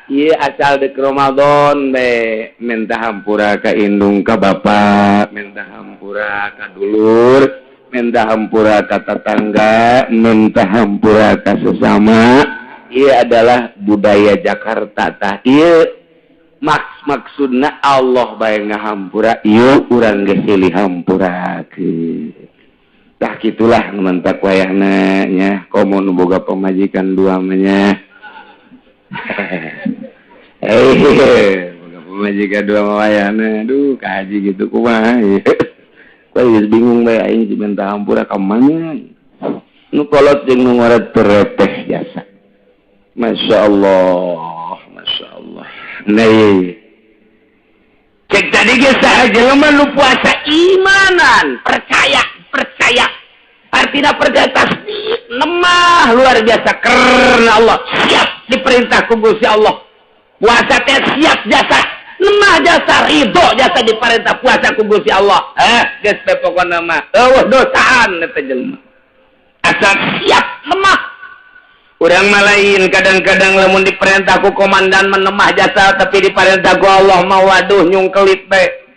ieu asal dek Ramadan be minta hampura ka indung ka bapa minta hampura ka dulur minta hampura ka tetangga minta hampura ka sesama ieu adalah budaya Jakarta tah ieu maksudna Allah bae ngahampura ieu urang geus silih hampurakeun tah kitulah mentak wayahna nya komo nu boga pamajikan dua mah nya boga pamajikan dua mah wayahna aduh kaji gitu kumaha geus bingung bae aing minta hampura ka mana nu kolot jeung nu ngaret terepeh jasa Masya Allah nah cek tadi geus saha jelema nu puasa imanan percaya artinya percaya tasdik nemah luar biasa karena Allah siap diperintah ku Gusti Allah puasa teh siap jasa nemah jasa ridho jasa diperintah puasa ku Gusti Allah geus teh pokona mah eueuh dosaan eta jelema asal siap nemah urang mah lain kadang-kadang lamun diperintah ku komandan menemah jasa tapi diperintah ku Allah mah waduh nyungkelit bae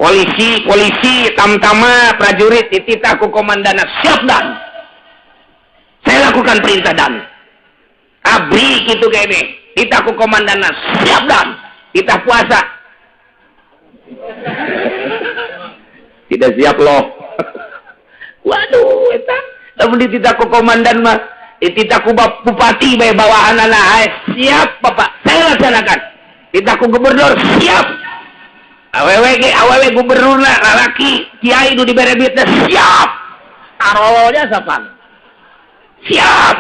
polisi tamtama prajurit dititah ku komandana siap dan saya lakukan perintah dan abri gitu kayak ini titah ku komandana siap dan kita puasa tidak siap loh waduh eta lamun dititah ku komandan mah dititah ku bupati bae bawahanana siap Bapak saya laksanakan dititah ku gubernur siap awewe gubernurna lalaki kiai nu dibere duitna siap tarolonya sapan siap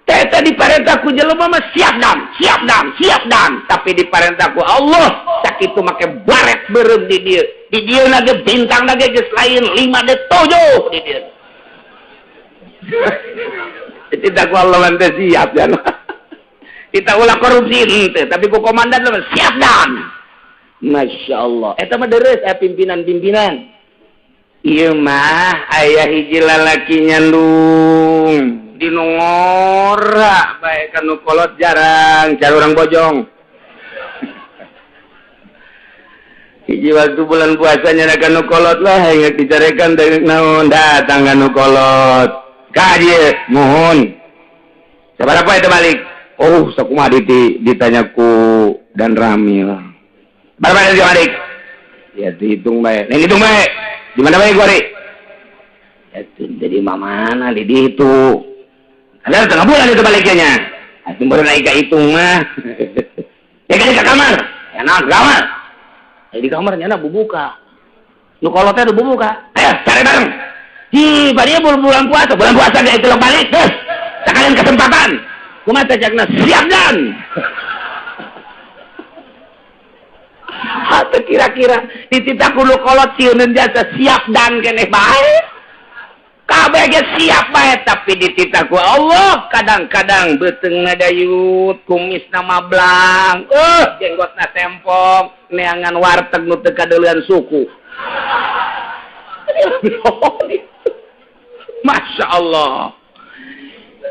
teh diperintah ku jelema mah siap dan tapi diperintah ku Allah sakitu make baret beureum di dieu na ge bintang na ge geus lain 5 de 7 di dieu tidak ku Allah teh siap jan kita ulah korupsi henteu tapi ku komandan mah siap dan Masya Allah eta mah deres pimpinan ieu mah aya hiji lalaki nyandung dinu ngora bae kanu kolot jarang cari orang bojong hiji waktu bulan puasanya kanu kolot lah ingat dicarekan dari naon datang kanu kolot ka dieu mohon sabaraha eta balik oh sakumaha ditanya ku dan Ramil berapa dia adik? Ya dihitung baik. Neng hitung baik. Di mana baik gua, Dik? Ya jadi mana di itu. Ada tengah bulan itu baliknya. Asing baru naik ke hitung mah. Ya kan ke kamar. Ya nah kamar. Di kamarnya na bubuka. Nu kolotnya udah bubuka. Ayo cari bareng. Hi, dia bulan puasa dia itu balik. Sekalian kesempatan. Kumaha teh cakna siap dan. Atau kira-kira dititah kudu kolot sieuneun jasa siap dan keneh bae kabeh ge siap bae tapi dititah ku Allah kadang-kadang beuteung ngadayut kumisna mablang jenggotna tempong neangan warteg nu teu kadeulean suku Masya Allah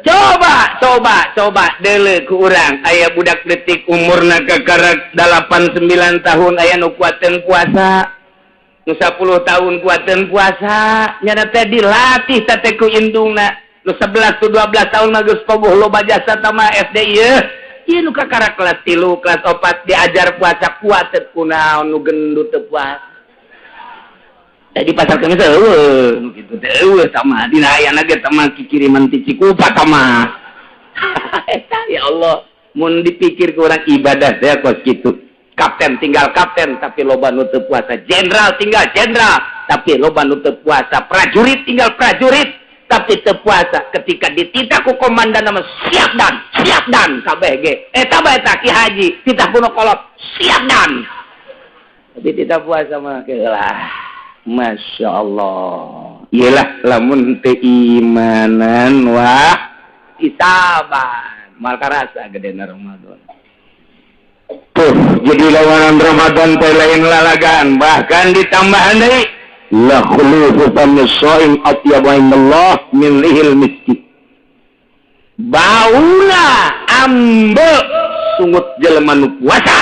coba deuleu ku urang aya budak detik umurna kakarak 8-9 tahun aya nu kuateun puasa nu 10 tahun kuateun puasa nya teh dilatih teh ku indungna nu 11 tu 12 tahun mah geus pogoh loba jasa tama SD ieu nu kakarak kelas 3 kelas 4 diajar puasa kuat teh kunaon nu gendut teu puasa di pasar Kemis gitu teh sama dina aya na ge tama kiriman ti Cikupa tama ya Allah mun dipikir kurang ibadah saya kos gitu. Kapten tinggal kapten tapi loba nu teu puasa, jenderal tinggal jenderal tapi loba nu teu puasa, prajurit tinggal prajurit tapi teu puasa. Ketika dititah ku komandan nama siap dan kabeh ge eta bae eta Ki Haji titah kuno kolot siap dan tapi tidak puasa mah lah. Masya Allah. Iyalah lamun teu imanan wah isaban mal karasa gedena Ramadan. Tuh, jadi lawanan Ramadan teh lain lalagaan, bahkan ditambahan deui la khulufu famissaim atyabu indallah min rihil miski. Bauna ambe sungut jelema nu puasa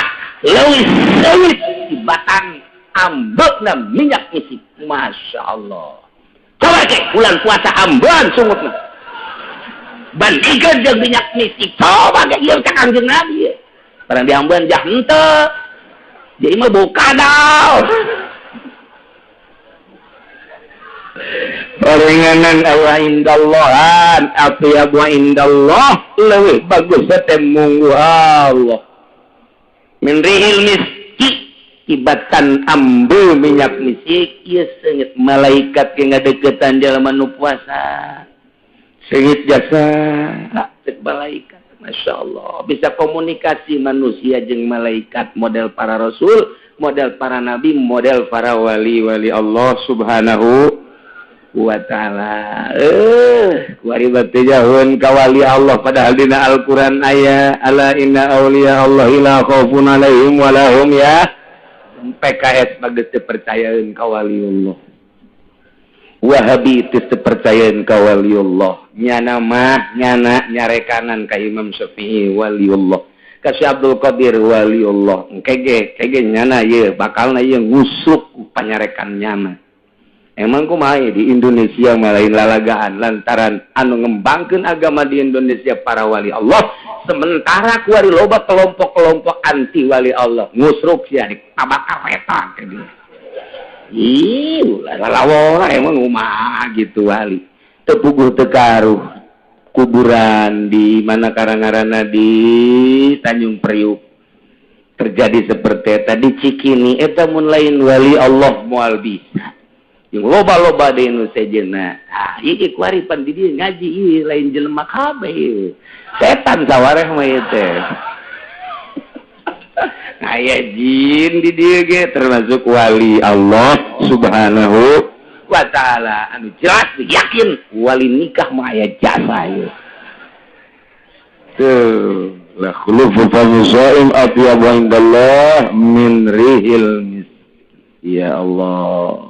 leuwih seuit tibatan ambekna minyak misik. Masya Allah. Coba ke bulan puasa ambean sungutna bandingkan jeung minyak misik. Coba ke ieu cak Kangjeng Nabi. Barang diambean jah henteu. Jadi mah bau kadal. Paringanan Allah indallahan atyabu indallah leuwih bagus teh munggu Allah. Min rihil miski tibatan ambe minyak misik ieu seungit malaikat ge ngadeukeutan jalma nu puasa. Seungit jasa cek malaikat. Masya Allah bisa komunikasi manusia jeung malaikat, model para rasul, model para nabi, model para wali-wali Allah subhanahu wa ta'ala. Kuari batu jahun kawali Allah padahal dina Al-Quran aya ala inna awliya Allahi la khaufun alaihim walahum ya PKS bagus percayaan kawali Allah. Wahabi itu percayaan ka waliullah. Nyana mah nyana nyarekanan ka Imam Syafi'i waliullah. Ka Syekh Abdul Qadir waliullah. Kege nyana ye bakalna ye ngusuk panyarekan nyana. Emang kumaha di Indonesia malain lalagaan lantaran anu ngembangkeun agama di Indonesia para wali Allah. Sementara kuari loba kelompok-kelompok anti wali Allah. Ngusruk sia tabakar peta ke dia. Lalawora emang umah gitu wali tepuguh tekaruh kuburan di mana karangarana di Tanjung Priuk terjadi seperti tadi Cikini eta mun lain wali Allah moal bisa yang loba-loba di Indonesia jenah iki kuari pan di dieu ngaji ieu lain jelema kabeh setan sawareh mah ieu teh aya jin di dieu ge termasuk wali Allah subhanahu wa ta'ala anu jelas yakin wali nikah mah aya jasa ieu tuh la khulufu famisaim atyabu indallah min rihil mis ya Allah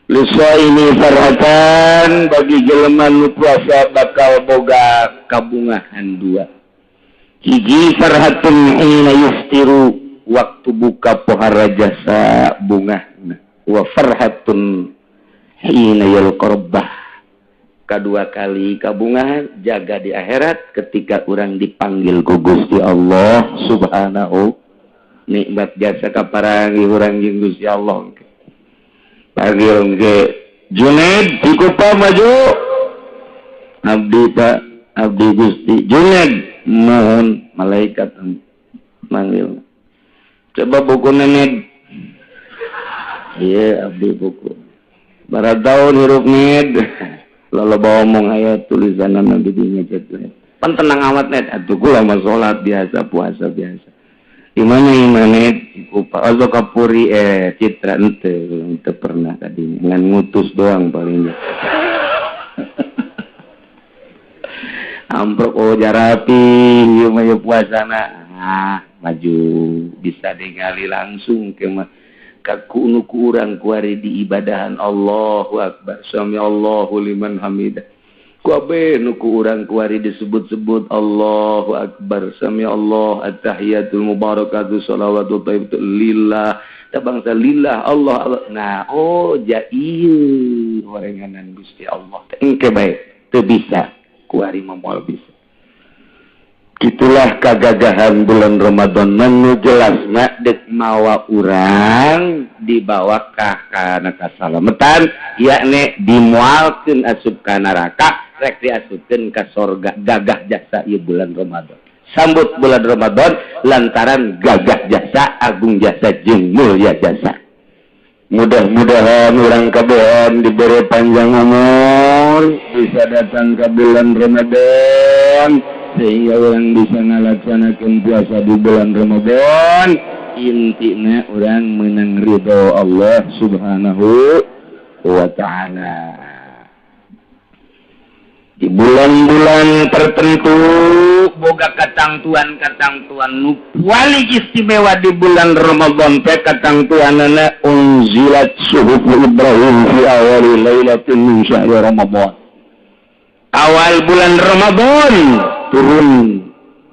lisaini farhatan bagi jelema nu puasa bakal boga kabungahan dua. Hiji farhatun hina yuftiru waktu buka pohara jasa bunga wa farhatun hina yalqarbah kedua kali kabungahan jaga di akhirat ketika orang dipanggil ku Gusti Allah subhanahu nikmat jasa kaparangi urang jeung Gusti Allah panggil ge Junaid dikupa maju abdi Pak abdi Gusti Junaid mohon malaikat manggil coba buku nenek iya abdi buku barat tahun hirup ned lalu bawa omong ayat tulisan nabi dinya cetlet pan tenang amat net atuh kula mah salat biasa puasa biasa dimana imanet ikupa azo kapuri citra ente pernah tadi ngan ngutus doang paling amprok jarapi ieu mah puasana maju bisa ningali langsung ke mah ka kuno ku urang kuari di ibadahan Allahu akbar sami Allahu liman hamidah kabeh nu ku urang kuari disebut-sebut Allahu akbar sami Allah at-tahiyatul mubarakatuh shalawatu thayyibatu lillah tabangsa lillah Allah nah jaieu horenganan Gusti Allah engke bae teu bisa kuari memual bisa gitulah kagagahan bulan Ramadan manu jelas mak dek mawa urang dibawa kana kasalamatan yakni dimualkeun asup ka neraka rek diasupkeun ka sorga gagah jasa ieu bulan Ramadan sambut bulan Ramadan lantaran gagah jasa, agung jasa, jeung mulia jasa. Mudah-mudahan orang kabehan diberi panjang umur, bisa datang ke bulan Ramadan, sehingga orang bisa melaksanakan puasa di bulan Ramadan. Intinya orang menang ridho Allah Subhanahu wa Ta'ala. Di bulan-bulan tertentu boga katangtuan nu wali istimewa di bulan Ramadan teh katangtuanana unzilat suhuf Ibrahim fi awal lailatin min syahr Ramadan. Awal bulan Ramadan turun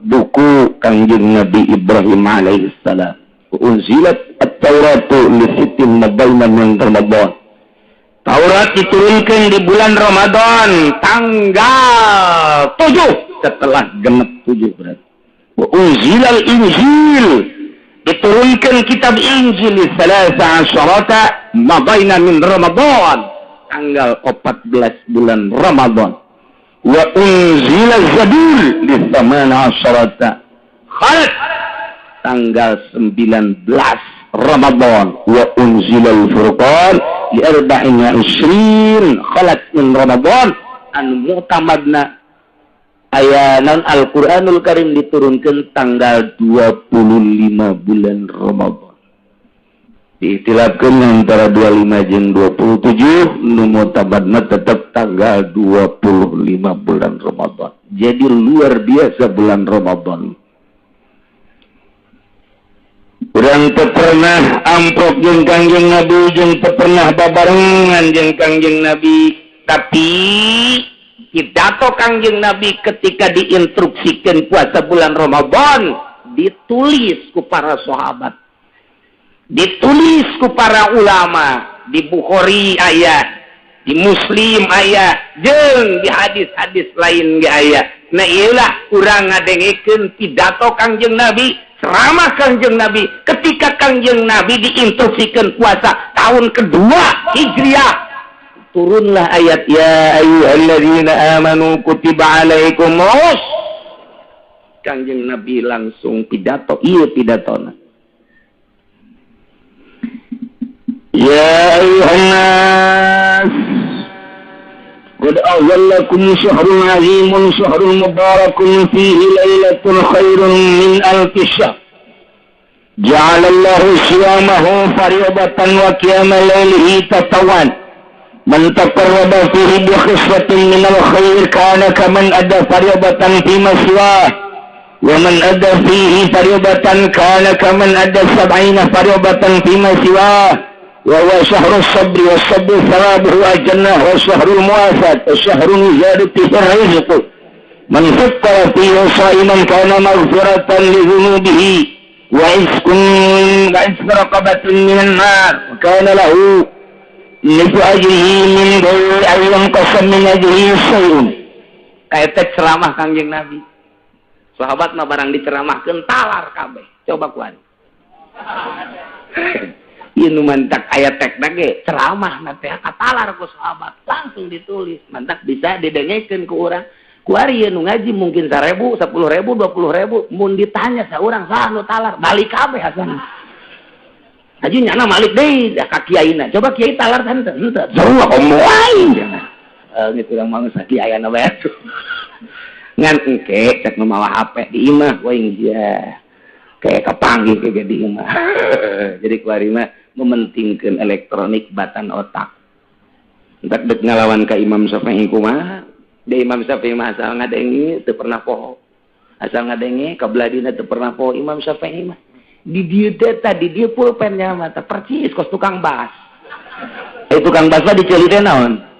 buku Kangjeng Nabi Ibrahim alaihi salam. Unzilat at-Tauratu li sittin mabaina min Ramadan. Taurat diturunkan di bulan Ramadan tanggal 7 setelah genep 7 berarti. Wa unzilal Injil diturunkan kitab Injil salasa asyarata mabaina min Ramadan tanggal 14 bulan Ramadan. Wa unzilal Zabur di samana asyarata khalq tanggal 19 Ramadan. Wa unzilal Furqan di arba'ina usrin khalat min Ramadan anu mu'tamadna ayanan Al-Quranul Karim diturunkan tanggal 25 bulan Ramadan. Diitilafkan antara 25 jeung 27 nu mu'tamadna tetap tanggal 25 bulan Ramadan. Jadi luar biasa bulan Ramadan. Urang teu pernah amprok jeung Kangjeng Nabi jeung teu pernah babarengan jeung Kangjeng Nabi, tapi pidato Kangjeng Nabi ketika diinstruksikan puasa bulan Ramadan ditulis ku para sahabat, ditulis ku para ulama, di Bukhari aya, di Muslim aya, jeung di hadis-hadis lain ge aya. Nah ieulah urang ngadengkeun pidato Kangjeng Nabi, ceramah Kangjeng Nabi ketika Kangjeng Nabi diinstruksikan puasa tahun kedua Hijriah. Turunlah ayat ya ayyuhalladzina amanu kutiba alaikumus. Kangjeng Nabi langsung pidato, ieu pidatona. Ya ayyuhan nas qad awwallakum syahrun 'azimun syahrun mubarakun fihi lailatul khairun min alfi syahr. Ja'alallahu siyamahu fariidatan wa qiyamal lailihi tatawan. Man taqarraba fihi bi khiswatin min al-khair kana kaman adda fariidatan fima siwah. Wa man adda fihi fariidatan kana kaman adda 70 fariidatan fima siwah. وهو شهر الصبر والصبر ثوابه الجنة وشهر المواساة وشهر زيادة فيه الرزق من فطر فيه صائما كان مغفرة لذنوبه وعتق رقبة من النار وكان له مثل أجره من غير أن ينقص من أجره شيء. Kayak ceramah Kangjeng Nabi. Sahabat mah barang diceramahkeun talar kabeh. Coba kuan. Ini mantak ayat tekna ge ceramah nanti katalar ku sahabat langsung ditulis mantak bisa didengekeun ku urang ku ari nu ngaji mungkin 1.000 10.000 20.000 mun ditanya saurang saha nu talar balik kabeh hasan aja nyana malik deui ka kiaina coba kiai talar teh henteu sarua komoai ngitu urang mangsa kiaiana bae ngan engke cek mamawa HP di imah waing dia kayak kepanggih kayak di imah jadi kuari mah mementingkan elektronik batan otak. Entar dek ngalawan ka Imam Syafi'i kumaha? De Imam Syafi'i mah asal ngadengi teu pernah poho. Asal ngadengi kabladina teu pernah poho Imam Syafi'i mah. Di dieu teh di dieu pulpennya mah teh percis kos tukang bas. Tukang bas mah diceuli teh naon?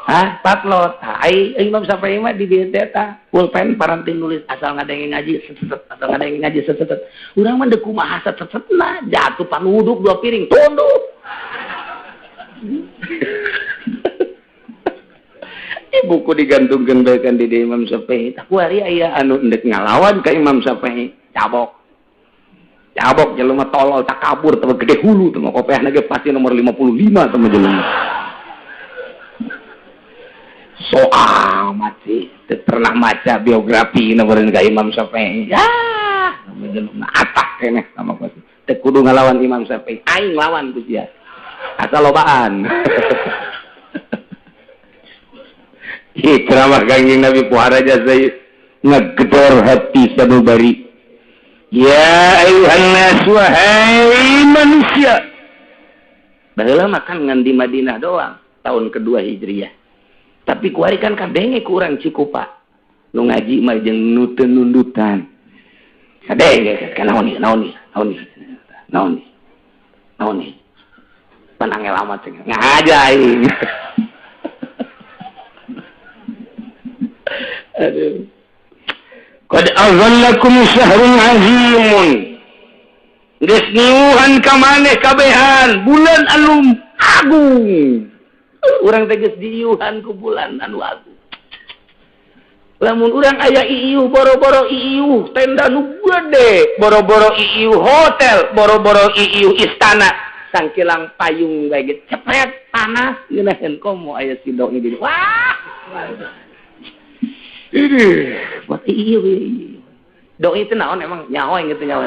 Hah? Patlot. Ai Imam Syafi'i mah di dieu teh pulpen paranti nulis asal ngadengi ngaji seset asal ngadengi ngaji seset. Urang mah deuk kumaha seset-sesetna jatuh panuduk 2 piring tunduk. Buku digantungkeun bae kan di Imam Syafi'i. Tak kuari aya anu endek ngalawan ka Imam Syafi'i, cabok. Cabok jelema tolol tak kabur teu gede hulu teu mah kopiahna ge pasti nomor 55 teu mah jelema. Soal mati. pernah maca biografi namureun ka Imam Syafi'i. Ya, atak keneh sama ku. Teu kudu ngalawan Imam Syafi'i, aing lawan ku sia. Asal lobaan. Ceramah Kangjeng Nabi pohara jasa ngegedor hati sanubari. Ya ayuhan nas, wahai manusia. Baheula makan ngan di Madinah doang tahun kedua Hijriah. Tapi kuari kan kadenge kurang Cikupa. Nu ngaji mah jeung nu teu nundutan. Kadenge kan naon ni. Pan angel amat cenah. Ngajai. Aduh. Qad azallakum syahrun azimun. Geus niuhan ka maneh kabehan bulan anu agung. Urang teh geus diiuhan ku bulan anu agung. Lamun urang aya iiuh boro-boro iiuh tenda nu gede, boro-boro iiuh hotel, boro-boro iiuh istana, sangkilang payung bae ge cepret panas geunaheun komo aya si doi di. Wah. Buat iiuh. Doi teh naon emang nyaho gitu nyaho.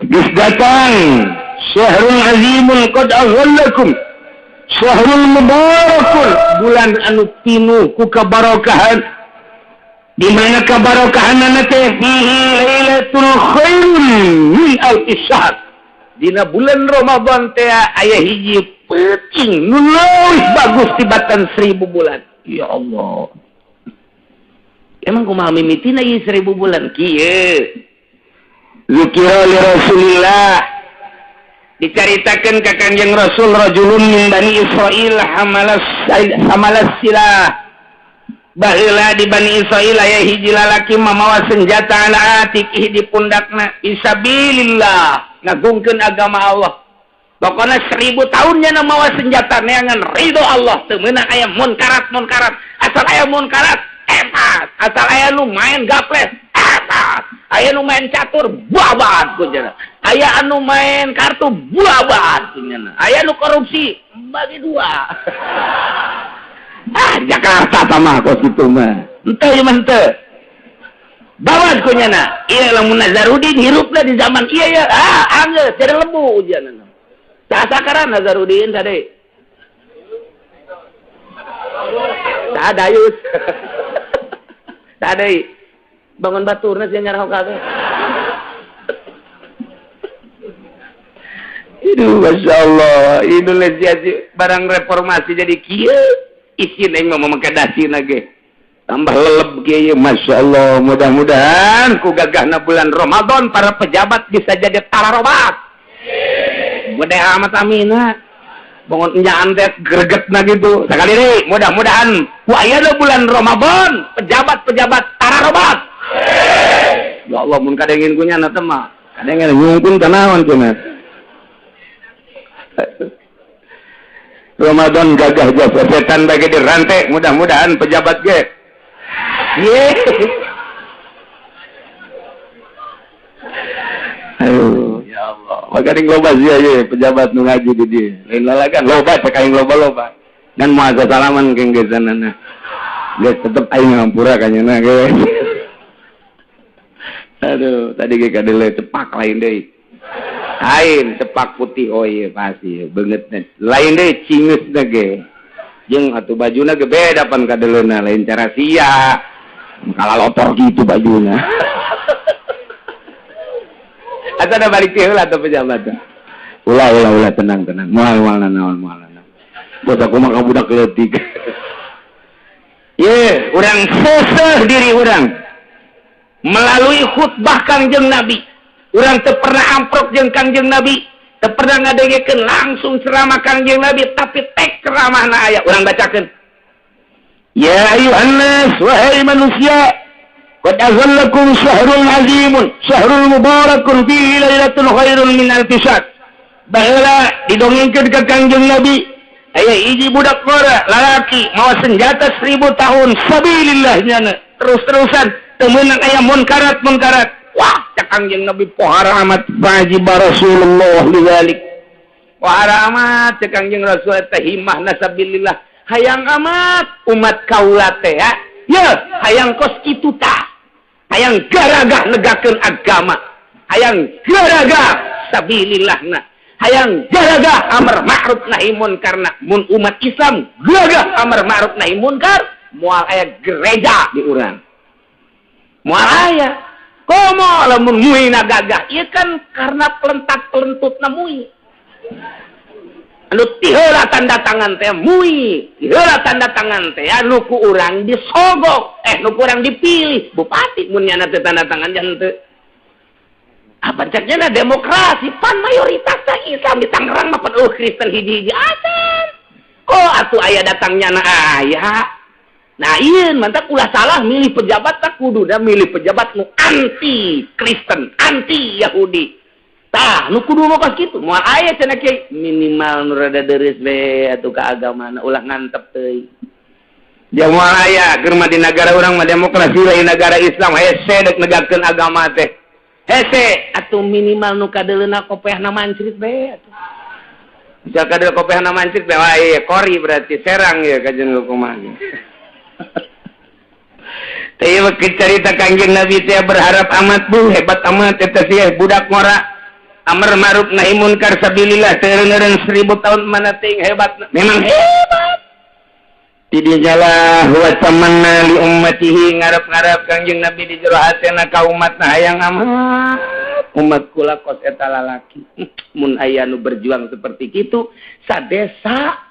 Geus datang syahrul azimun qad aghallakum syahrul mubarakun bulan anu pinuh ku kabarokahan di mana kabarokahanna teh fihi lailatul khairun min alfi syahr dina bulan Ramadan teh aya hiji peuting nu leuwih bagus tibatan 1000 bulan. Ya Allah, emang kumaha mimitina ieu 1000 bulan kieu. Zikira li Rasulillah dicaritakeun ka Kanjeng Rasul rajulun min Bani Israil hamalas silah. Baheula di Bani Israil aya hiji lalaki mamawa senjata ala atiqih di pundakna fisabilillah ngagungkeun agama Allah. Pokona 1000 tahunnya na mawa senjata neangan ridho Allah teu meunang aya munkarat asal aya munkarat epas asal aya nu main gaples epas aya nu main catur buabat kunjana aya anu main kartu buabat kunjana aya nu korupsi bagi dua. Jakarta sama kos kitu mah henteu ieu mah henteu bawat kunjana ieu lamun Nazarudin hirupna di zaman ieu ya anggeus jadi lembu ujianna. Sasakaran Nazarudin tadi. Tak dayus. Tadi bangun baturna sih nyarah kabeh. Itu Masya Allah Indonesia barang reformasi jadi kieu isin aing mah make dasina ge tambah leleb kieu Masya Allah. Mudah-mudahan ku gagahna bulan Ramadan para pejabat bisa jadi tararobat. Gede amat amina bangun nyaan teh gregetna gitu sekali deh mudah-mudahan ku aya bulan Ramadan pejabat-pejabat tararobat. Ya Allah mun kadengin ku nyana teh mah kadengin nyungkun tanawan cenah. Ramadan gagah jasa setan bagi dirantai mudah-mudahan pejabat ge. Ye. Aduh, ya Allah. Makaring loba sia ye pejabat nu ngaji di dieu. Lain lalagan loba cek aing loba-loba. Dan moal salaman keng gesanana. Geus tetep aing ngampura ka nyeuna ge. Aduh, tadi ge kadele cepak lain deui. Lain cepak putih oh ieu pasti beungeutna. Lain deui cingeusna ge. Jeung atuh bajuna ge beda pan kadeleuna lain cara sia. Kalalotor gitu bajuna. Asa ada balik heula atuh pejabat. Ulah tenang. Moal naon. Bos aku mah budak leutik. Ye, urang seseh diri urang. Melalui khutbah Kangjeng Nabi. Urang teu pernah amprok jeung Kangjeng Nabi, teu pernah ngadengekeun langsung ceramah Kangjeng Nabi, tapi tek ceramahna aya urang bacakeun. Ya ayuhan nas, wahai manusia, qad azallakum syahrul azimun syahrul mubarakun fihi lailatul khairun min alfi syahr. Baheula didongengkeun ka Kangjeng Nabi aya hiji budak gora lalaki mawa senjata 1000 tahun sabilillah nyana terus-terusan teu meunang aya munkarat. Wah, cak Kangjeng Nabi pohara amat fajib Rasulullah lidzalik. wahara amat cek Kangjeng Rasul teh himmah nasabilillah hayang amat umat kaula teh ya hayang kos kitu tah hayang garagah negakeun agama hayang garagah sabilillahna hayang garagah amar ma'ruf nahi munkar mun umat Islam garagah amar ma'ruf nahi munkar moal aya gereja di urang moal aya komo lamun muina gagah ieu kan karena pelentat-pelentutna mui anu tiheula tanda tangan teh mui tiheula tanda tangan teh anu ku urang disogok nu ku urang dipilih bupati mun nyana teh tanda tangan jan teu apa ceknya demokrasi pan mayoritasnya Islam di Tangerang mah pan Kristen hiji-hiji acan kok atuh aya datangnya na aya nah ieun mantap ulah salah milih pejabat tak kudu da milih pejabat nu anti Kristen anti Yahudi tah nu kudu mah kitu moal aya cenah kieu minimal nu rada deres we atuh ka agamana ulah ngantep teuing ya moal aya keur mah di negara urang mah demokrasi lain negara Islam aya sedek negakeun agama teh hese atuh minimal nu kadeleuna kopehna mancrit we atuh misal kadel kopehna mancrit we wae kori berarti serang ya kajen hukuman teh cerita Kangjeng Nabi teh berharap amat bu hebat amat eta sih budak ngora amar ma'ruf nahi munkar sabilillah teureun 1000 tahun mana ting hebat memang hebat di dialah wa tamanna li ummatihi ngarep-ngarep Kangjeng Nabi di jero hatena ka umatna hayang amat umat kula kos eta lalaki mun aya nu berjuang seperti kitu sadesa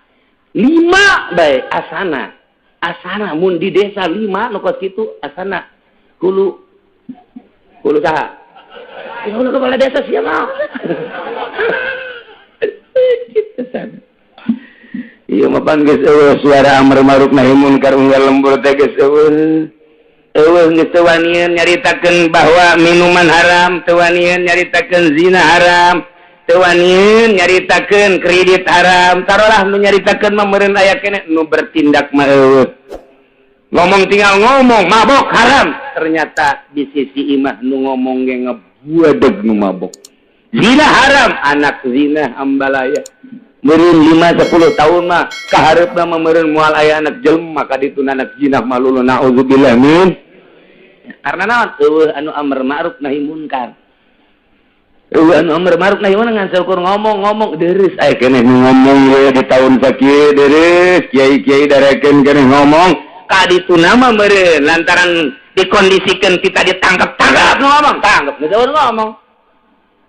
5 bae asana mun di desa 5 nu kos kitu asana hulu saha hulu kepala desa sia mah iya mapan geus eueuh suara amar ma'ruf nahi munkar unggal lembur teh geus eueuh geus teu wanian nyaritakeun bahwa minuman haram teu wanian nyaritakeun zina haram teu wanian nyaritakeun kredit haram tarolah nu nyaritakeun mah meureun aya keneh nu bertindak mah eueuh ngomong tinggal ngomong mabok haram ternyata di sisi imah nu ngomong ge ngebuadeg nu mabok zina haram anak zina ambalaya meureun 5-10 tahun mah kahareupna mah meureun moal aya anak jelema ka ditu anak zina malulu naudzubillah min karena naon eueuh anu amar ma'ruf nahi munkar eueuh anu amar ma'ruf nahi munkar ngan saukur ngomong deres aya keneh ngomong we di tahun sakieu deres kiai-kiai darekeun keneh ngomong ka ditu mah meureun lantaran dikondisikan kita ditangkap ngomong tangkap ngomong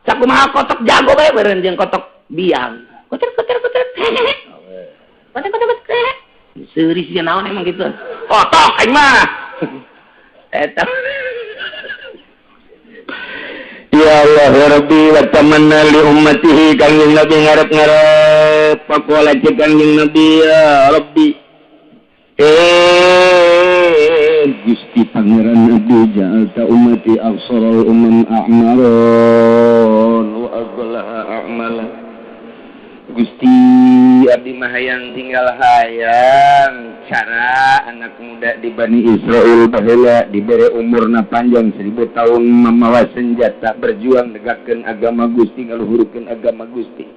sakumaha kotok jago bae meureun jeung kotok biang kotor seuris ya naon emang gitu kotok aing mah eta ya Allah ya Rabbi wa tamanna li ummatihi Kangjeng Nabi ngarep-ngarep pakola cek Kangjeng Nabi ya Rabbi Gusti Pangeran Nabi ja'alta ummati absaral a'maron wa aghlaha a'malan Gusti abdi mah hayang tinggal hayang cara anak muda di Bani Israel baheula dibere umurna panjang 1000 tahun mamawa senjata berjuang negakeun agama Gusti ngaluhurkeun agama Gusti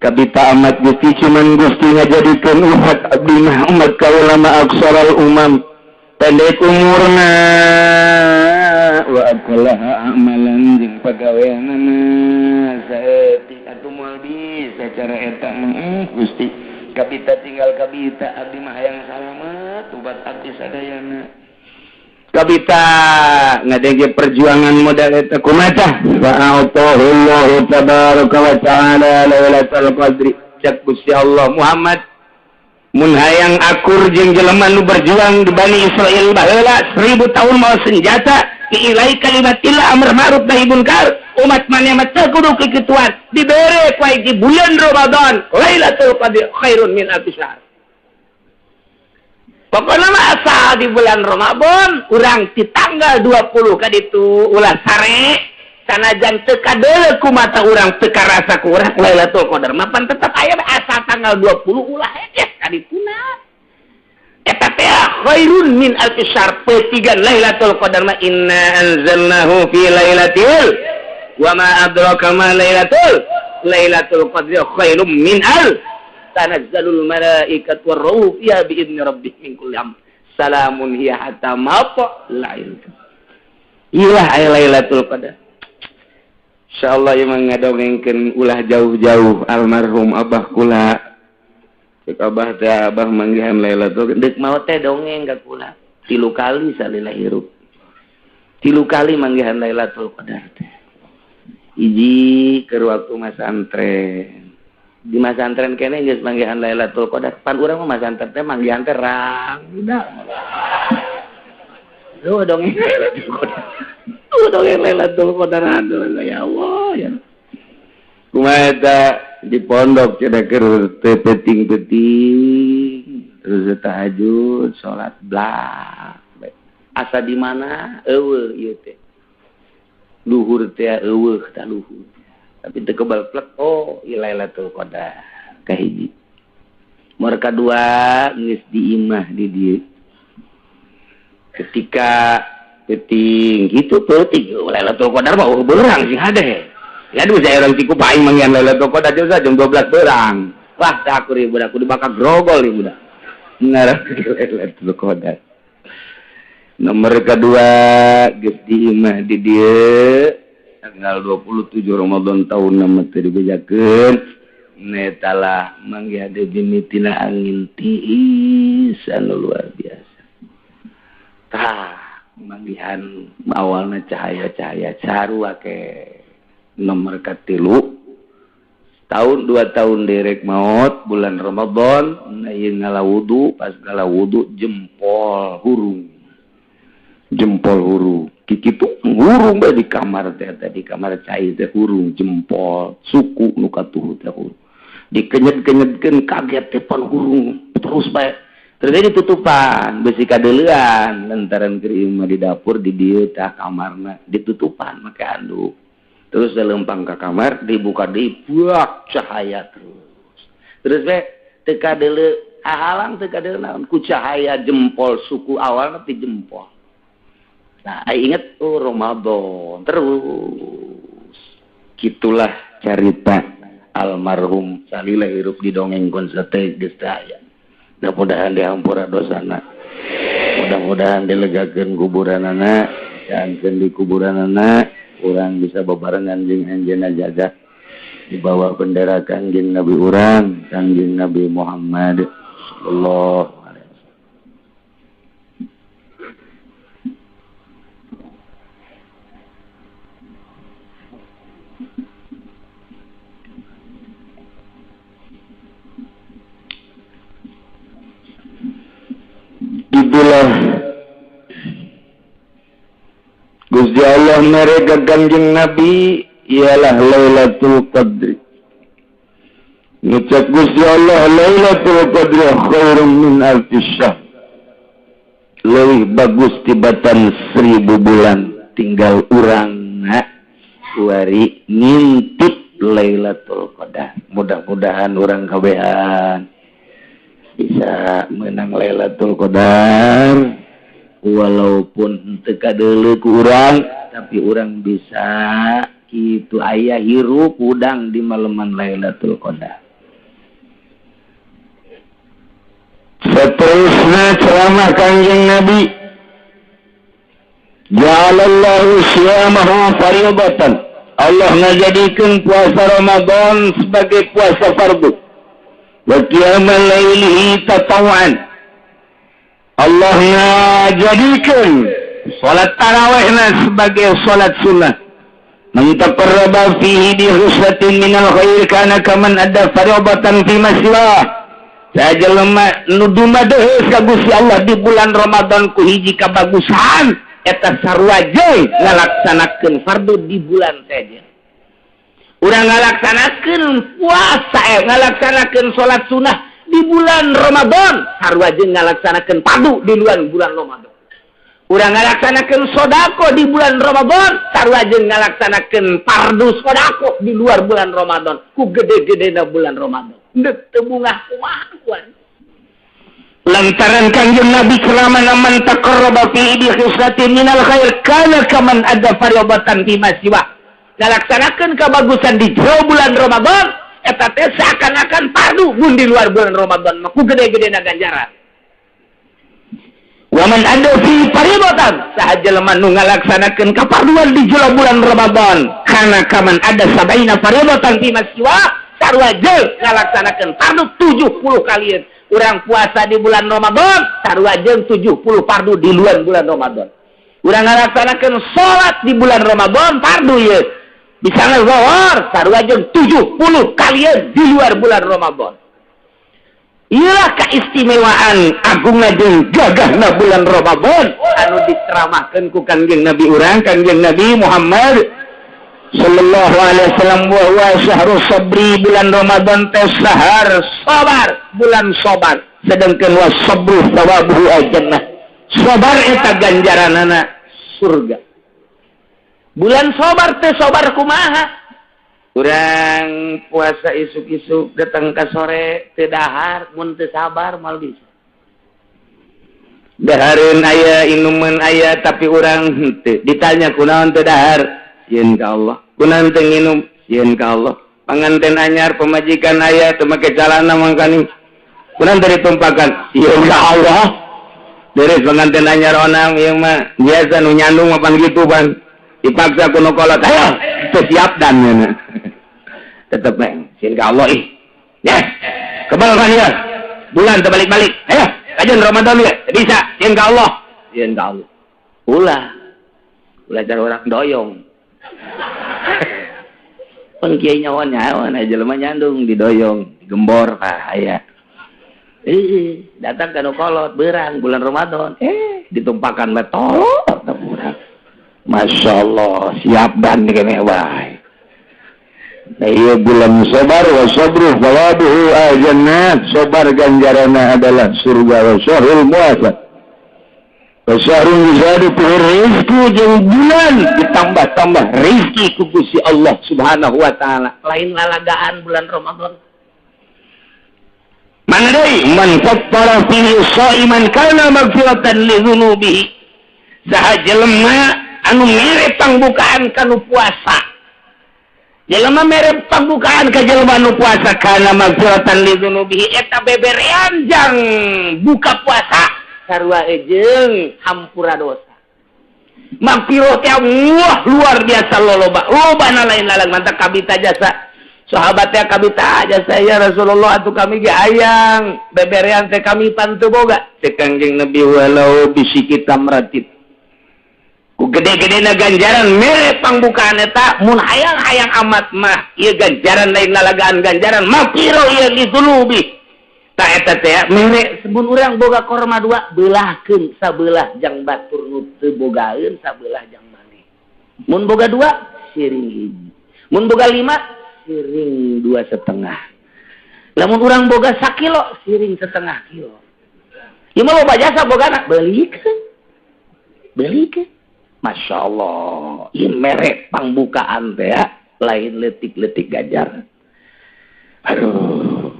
kabita amat Gusti cuman Gusti ngajadikeun umat abdi mah umat kaula mah aksaral umam pendek umurna wa aqlaha amalan jeung pagaweanana saeutik atuh moal bisa cara eta Gusti kabita tinggal kabita abdi mah hayang salamet ubat abdi sadayana kabita ngadenge perjuangan modal eta kumaha fa'atahullahu tabaraka wa ta'ala lailatul qadri cek Gusti Allah Muhammad mun hayang akur jeung jelema nu berjuang di Bani Israil baheula 1000 tahun mau senjata ilai kalimatillah amr ma'ruf nahi munkar umat maneh mah teu kudu kikituan dibere ku di bulan Ramadan Lailatul Qadar khairun min alfi syahr pokona mah asal di bulan Ramadan urang di tanggal 20 ka ditu ulah sare sanajan teu kadeuleu ku mata urang teu karasa ku urang Lailatul Qadar mah pan tetep aya asal tanggal 20 ulah ka dituna eta teh khairun min alfi syahr petigan Lailatul Qadar ma inna anzalnahu fi lailatul wa ma adraka ma lailatul Lailatul Qadri khairum min tanazzalul malaikatu war-ruh fiha bi idzni rabbihim min kulli amr. Salamun hiya hatta matla'il. Ilah Lailatul Qadar. Insyaallah ieu mah ngadongengkeun ulah jauh-jauh almarhum abah kula. Cek abah teh abah manggihan Lailatul Qadar. Deuk maot teh dongeng ka kula. 3 kali salila hirup. 3 kali manggihan Lailatul Qadar teh. Hiji keur waktu masantren. Di masantren kene geus manggihan Lailatul Qadar. Pan urang mah masantren teh manggihan teh rang. Udah. Lu dongeng Lailatul Qadar. Dongeng Lailatul Qadar aduh ya Allah ya. Kumaha eta di pondok cenah keur teu penting-penting. Terus tahajud, salat blak. Asa di mana? Eueuh ieu teh. Luhur teh eueuh tah luhur. Tapi teu kebal plek oh Lailatul Qadar kahiji. Nomor kadua geus diimah di dieu. Ketika penting gitu penting Lailatul Qadar mah beurang sih hade. Ya aduh saya orang Ciku paing manggihan Lailatul Qadar jam 12 beurang. Wah tah aku ribu budak kudu bakal grogol ieu budak. Ngarep Lailatul Qadar. Nomor kedua geus diimah di dieu tanggal 27 Ramadan tahun nama teu dibejakeun netalah manggihan dimitina angin tiis anu luar biasa. Tah manggihan awalna cahaya-cahaya sarua ke nomor katilu tahun 2 tahun derek maot bulan Ramadan ieu ngalawudu pas ngalawudu jempol hurung kikitu hurung bae di kamar teh di kamar cai teh hurung jempol suku nu katuh teh hurung dikenyet-kenyetkeun kaget teh pan hurung terus bae terus ditutupan besi kadeulean lantaran keur mah di dapur di dieu tah kamarna ditutupan make anduk terus lempang ka kamar dibuka deui buak cahaya terus bae teu kadeuleu halang teu kadeuleu naon ku cahaya jempol suku awalna ti jempol. Nah, ingat Ramadan terus. Gitulah cerita almarhum salila hirup didongengkeun sateu geus daya. Mudah-mudahan dihampura dosana. Mudah-mudahan dilegakeun kuburanana, jangan di kuburanana urang bisa bebarengan jeung anjeunna jagat di bawah bendera Kangjeng Nabi urang, Kangjeng Nabi Muhammad sallallahu itulah Gusti Allah mereka Kangjeng Nabi ialah Lailatul Qadri. Ngucap Gusti Allah Lailatul Qadri khairum min alfi syahr. Lebih bagus tibatan 1000 bulan tinggal urang kuari ngintip Lailatul Qadar. Mudah-mudahan urang kabehan bisa menang Lailatul Qadar walaupun teu kadeuleu ku urang tapi urang bisa kitu aya hirup udang di maleman Lailatul Qadar. Seterusnya ceramah Kangjeng Nabi ja'alallahu syiyamahu fardatan. Allah ngajadikeun puasa Ramadan sebagai puasa fardu. Wa qiyamal laili tatawuan. Allah ngajadikeun salat tarawihna sebagai salat sunnah. Man taqarraba fihi bi husatin minal khair kana kaman adda fardatan fi masjid. Sajelema nu dumadeus ka Gusti Allah di bulan Ramadan ku hiji kabagusan eta sarua jeung ngalaksanakeun fardu di bulan saja. Urang ngalaksanakeun puasa ngalaksanakeun salat sunah di bulan Ramadan sarua jeung ngalaksanakeun fardu di luar bulan Ramadan. Urang ngalaksanakeun sedekah di bulan Ramadan sarua jeung ngalaksanakeun fardu sedekah di luar bulan Ramadan ku gede-gedena bulan Ramadan. Ndek teu bungah kumaha lantaran Kangjeng Nabi ceramah man taqarraba fi bi khislatin minal khair kana kaman adda fardatan fi masjid. ngalaksanakeun kebagusan di jero bulan Ramadan eta teh seakan-akan fardu mun di luar bulan Ramadan mah ku gede-gedena ganjaran. Waman ada fi fardatan sahaja lemah nu ngalaksanakeun kafarduan di jero bulan Ramadan kana kaman ada sabaina fardatan fi maswa sarua jeung ngalaksanakeun fardu 70 kalian. Urang puasa di bulan Ramadan sarua jeung 70 fardu di luar bulan Ramadan. Urang ngalaksanakeun salat di bulan Ramadan fardu ye. Bisa zuhur sarua jeung 70 kalian di luar bulan Ramadan. Iyalah keistimewaan agungna jeung gagahna bulan Ramadan anu diceramahkeun ku Kangjeng Nabi urang Kangjeng Nabi Muhammad sallallahu alaihi wasallam wa syahrus sabri bulan Ramadan teh sahar sabar bulan sabar sedangkan wa sabru thawabuhu al-jannah sabar eta ganjaranana surga. Bulan sabar teh sabar kumaha? Urang puasa isuk-isuk datang ka sore teu dahar mun teu sabar mal bisa. Dahareun aya inuman aya tapi urang henteu ditanya kunaon teu dahar sieun ka Allah. Kunaon teu nginum sieun ka Allah. Panganten anyar pemajikan aya teu make calana mangkani. Kunaon teu ditumpakan sieun ka Allah. Beres panganten anyar onang ieu mah biasa nu nyandung mah pan kitu pan. Dipaksa kuno kolot ayo teu siap dan nya. Tetep mah sieun ka Allah ih. Ya. Kebal kan ya. Bulan teu balik-balik. Ayo kajian Ramadan ya. Bisa sieun ka Allah. Sieun ka Allah. Ulah cara orang doyong. Pun kiai nyawan jelema nyandung didoyong, digembor aya. Datang ka nu kolot beurang bulan Ramadan. Ditumpakan metol urang. Masyaallah siap dan kene wae. Nah, iya bulan sabar wa sabru thawabuhu al-jannah. Sabar ganjaranna adalah surga wa syahrul muasad. Syahrul muzadu fi rizqi jeung bulan ditambah-tambah rezeki ku Gusti Allah Subhanahu wa taala. Lain lalagaan bulan Ramadan. Mana deui man fattara fihi shaiman kana maghfiratan li dzunubihi. Saha jelema anu mere pangbukaan kanu puasa. Jelema mere pangbukaan ka jelema anu puasa kana maghfiratan li dzunubihi eta beberean jang buka puasa. Sarua jeung hampura dosa. Magfirah teh wah luar biasa lobana lain lalang mantap kabita jasa. Sahabatnya kabita jasa ya Rasulullah atuh kami ge ayang beberean teh kami pantu boga. Teh Kangjeng Nabi walau bisiki tamratit. Ku gede-gedena ganjaran mere pangbukaan eta mun hayang-hayang amat mah ieu ganjaran lain lalagaan ganjaran magfirah ieu li dzunubi. Tak eta teh mere sebun urang boga korma dua beulahkeun sabelah jang batur nu teu bogaeun sabelah jang maneh. Mun boga dua siring hiji. Mun boga 5 siring 2,5. Lamun urang boga 1 kilo siring 1/2 kilo. Ieu mah loba jasa bogana beulikeun. Masyaallah. Ieu mere pangbukaan teh lain leutik-leutik ganjaran. Aduh.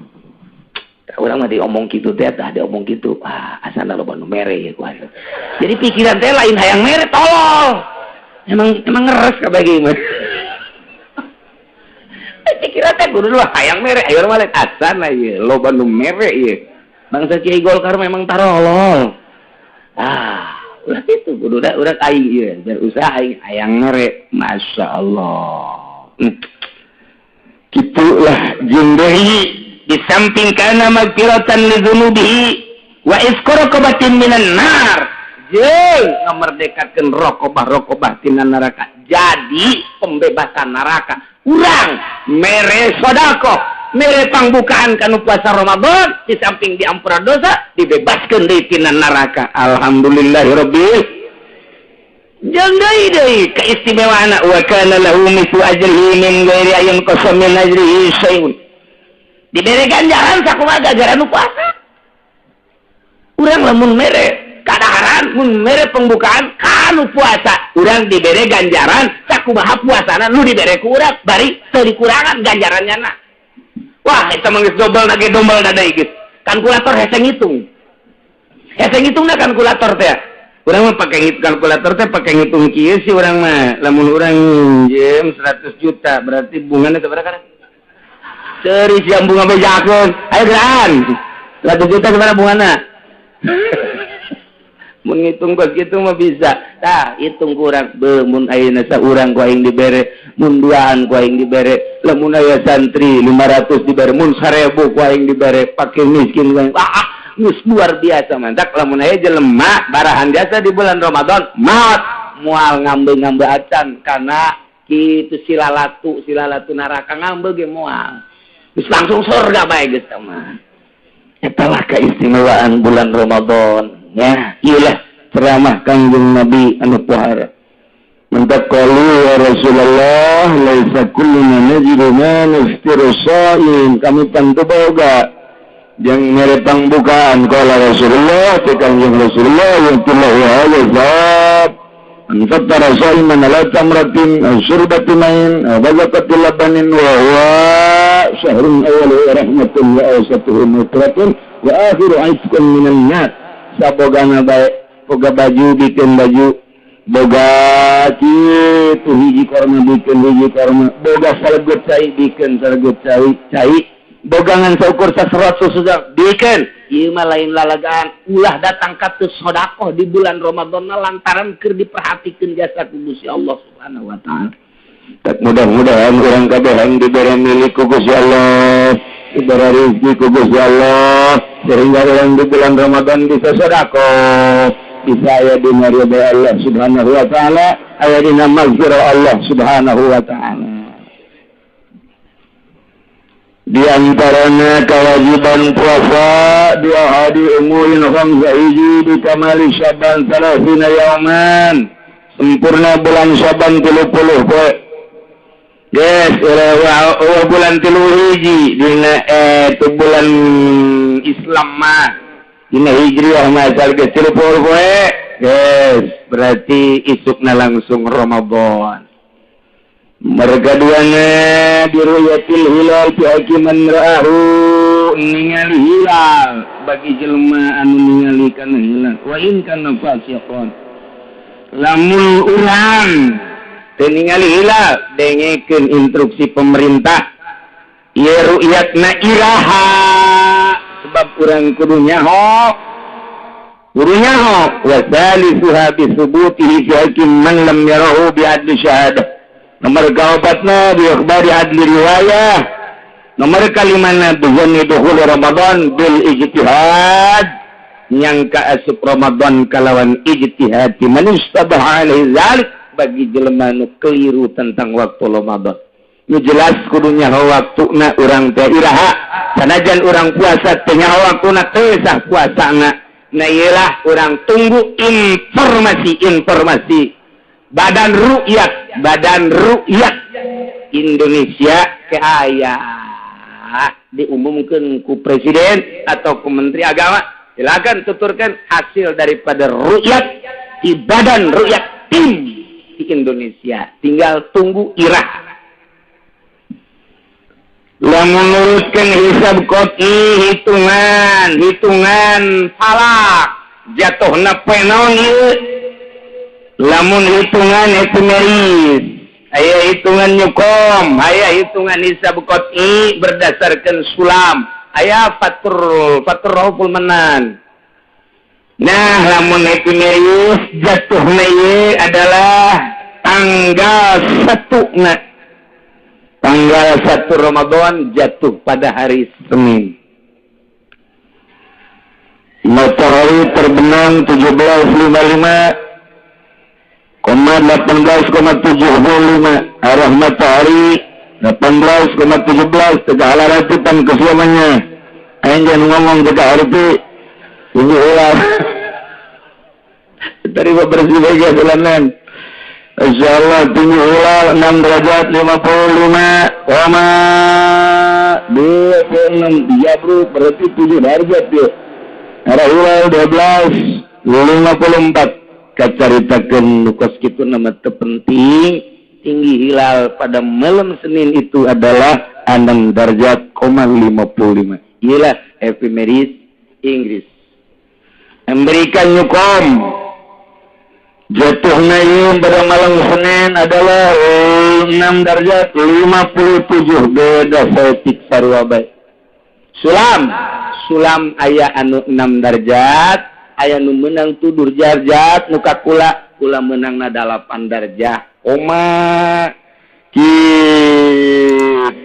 Orang mah diomong gitu teh tah diomong gitu asana loba nu mere ya ku. Jadi pikiran teh lain hayang mere tolol. Emang ngeres ka bagi mah. Pikiran teh kudu hayang mere ayo mah lain asana ieu loba nu mere ieu. Bangsa Kiai Golkar memang tarolol. Ulah kitu kudu da urang aing ieu biar usaha aing hayang mere masyaallah. Kitulah jeung deui di samping kana magfiratan li dzunubihi wa isqaraqabatin minan nar jeung ngamerdekakeun raqabah tina neraka jadi pembebasan neraka urang mere sedekah mere pangbukaan kanu puasa Ramadan di samping diampura dosa dibebaskeun deui tina neraka alhamdulillahirabbil jeung deui keistimewaana wa kana lahu mithlu ajrihi min ghairi ayyin qasam min ajrihi syai'un diberi ganjaran sakumaha ganjaran nu puasa. Urang lamun mere kadaharan mun mere pembukaan kanu puasa, urang diberi ganjaran sakumaha puasana nu dibere ku urang bari teu dikurangan ganjarannya na. Wah, eta mah geus dobel nage dombal da deui geus. Kalkulator hese ngitung. Hese ngitungna kalkulator teh. Urang mah pakai kalkulator teh pakai ngitung kieu sih urang mah. Lamun urang minjem 100 juta berarti bunganya sabaraha kan? Ceri siang bunga bejakeun. Ayo geran. 100 juta gimana bungana? Mun ngitung kos kitu mah bisa. Tah, hitung kurang mun ayeuna saurang ku aing dibere, mun duaan ku aing dibere, lamun aya santri 500 dibere, mun 1000 ku aing dibere, pakir miskin ku aing. Geus luar biasa mantak lamun aya jelema barahan jasa di bulan Ramadan, maot moal ngambe-ngambe acan kana kitu silalatu neraka ngambe ge moal. Geus langsung surga bae geus mah. Eta lah keistimewaan bulan Ramadan. Ya, iyalah ceramah Kanjeng Nabi anu pohara. Mantak qalu ya Rasulullah laisa kulluna najidu ma naftiru shaim, kami tentu boga yang merepang bukaan kala Rasulullah Kanjeng Rasulullah yang telah wajib anfatara shaiman ala tamratin syurbatin main wazakatil labanin wa huwa syahrun awal rahmatun wa awsatuhu nutratun wa akhiru aitqun minan nar. Sabogana bae boga baju bikin baju, boga kitu hiji korma bikin hiji korma, boga salegut cai bikin salegut cai, bogangan saukur saserot sudah bikin. Ieu mah lain lalagaan ulah datang ka teu sedekah di bulan Ramadan lantaran keur diperhatikeun jasa ku Gusti Allah Subhanahu wa taala. Tak mudah-mudahan urang kabeh yang diberi milik ku Gusti Allah, diberi rezeki ku Gusti Allah, sehingga orang di bulan Ramadan bisa sedekah, bisa aya di ridha Allah Subhanahu wa taala, aya di maghfirah Allah Subhanahu wa taala. Di antaranya kewajiban puasa dua hari umurin khamsa hiji di kamali Syaban salasina yauman, sempurna bulan Syaban 30 poe. Yes, bulan 3 hiji dina itu bulan Islam mah dina Hijriah mah sareng 30 poe. Yes, berarti isukna langsung Ramadan. Mereka duana diruyatil hilal fi hakiman ra'ahu, ningali hilal bagi jelma anu ningali kana hilal wa in kana fasiqon. Lamun urang teu ningali hilal dengekeun instruksi pemerintah ieu ru'yatna iraha, sebab urang kudu nyaho wa salisuha bi subutihi fi hakim man lam yarahu bi adli syahadah. Nomor kaobatna bi ikhbari adli riwayah. Nomor kalimana bizanni dukhul Ramadan bil ijtihad, nyangka asup Ramadan kalawan ijtihad man istabaha alaihi zalik, bagi jelema nu keliru tentang waktu Ramadan. Nu jelas kudu nyaho waktuna urang teh iraha, sanajan urang puasa teh nyaho waktuna teu sah puasana. Na iyalah urang tunggu informasi Badan Ru'yat Indonesia ke aya diumumkan ku presiden atau ku menteri agama, silakan tuturkan hasil daripada ru'yat di Badan Ru'yat tim di Indonesia, tinggal tunggu irah. Lamun nurutkan hisab qot'i, hitungan falak jatuhna penon ieu. Lamun hitungan epimeris, aya hitungan nyukom, aya hitungan hisab qot'i berdasarkan sulam, aya fatur rahul menan. Nah, lamun epimeris jatuhna ieu adalah tanggal 1 Ramadan jatuh pada hari Senin. Matahari terbenam 17.55 18,75 arah matahari 18,17 tegak laratipan kesiamannya. Aing jangan ngomong tegak harti ini ulah dari bersih aja bulanan. Insyaallah tinggi ulah 6 derajat 55 koma 26 dia bro, berarti 7 derajat dia. Arah hilal 12.54 kacaritakeun nukos kitu nama terpenting. Tinggi hilal pada malam Senin itu adalah 6 derajat, 55. Ialah ephemeris Inggris. Amerika nyukom Jatuhnya pada malam Senin adalah 6 derajat 57 beda setik sarua bae. Sulam aya anu 6 derajat, aya nu menang 7 derajat, muka kula menangna 8 derajat. Ki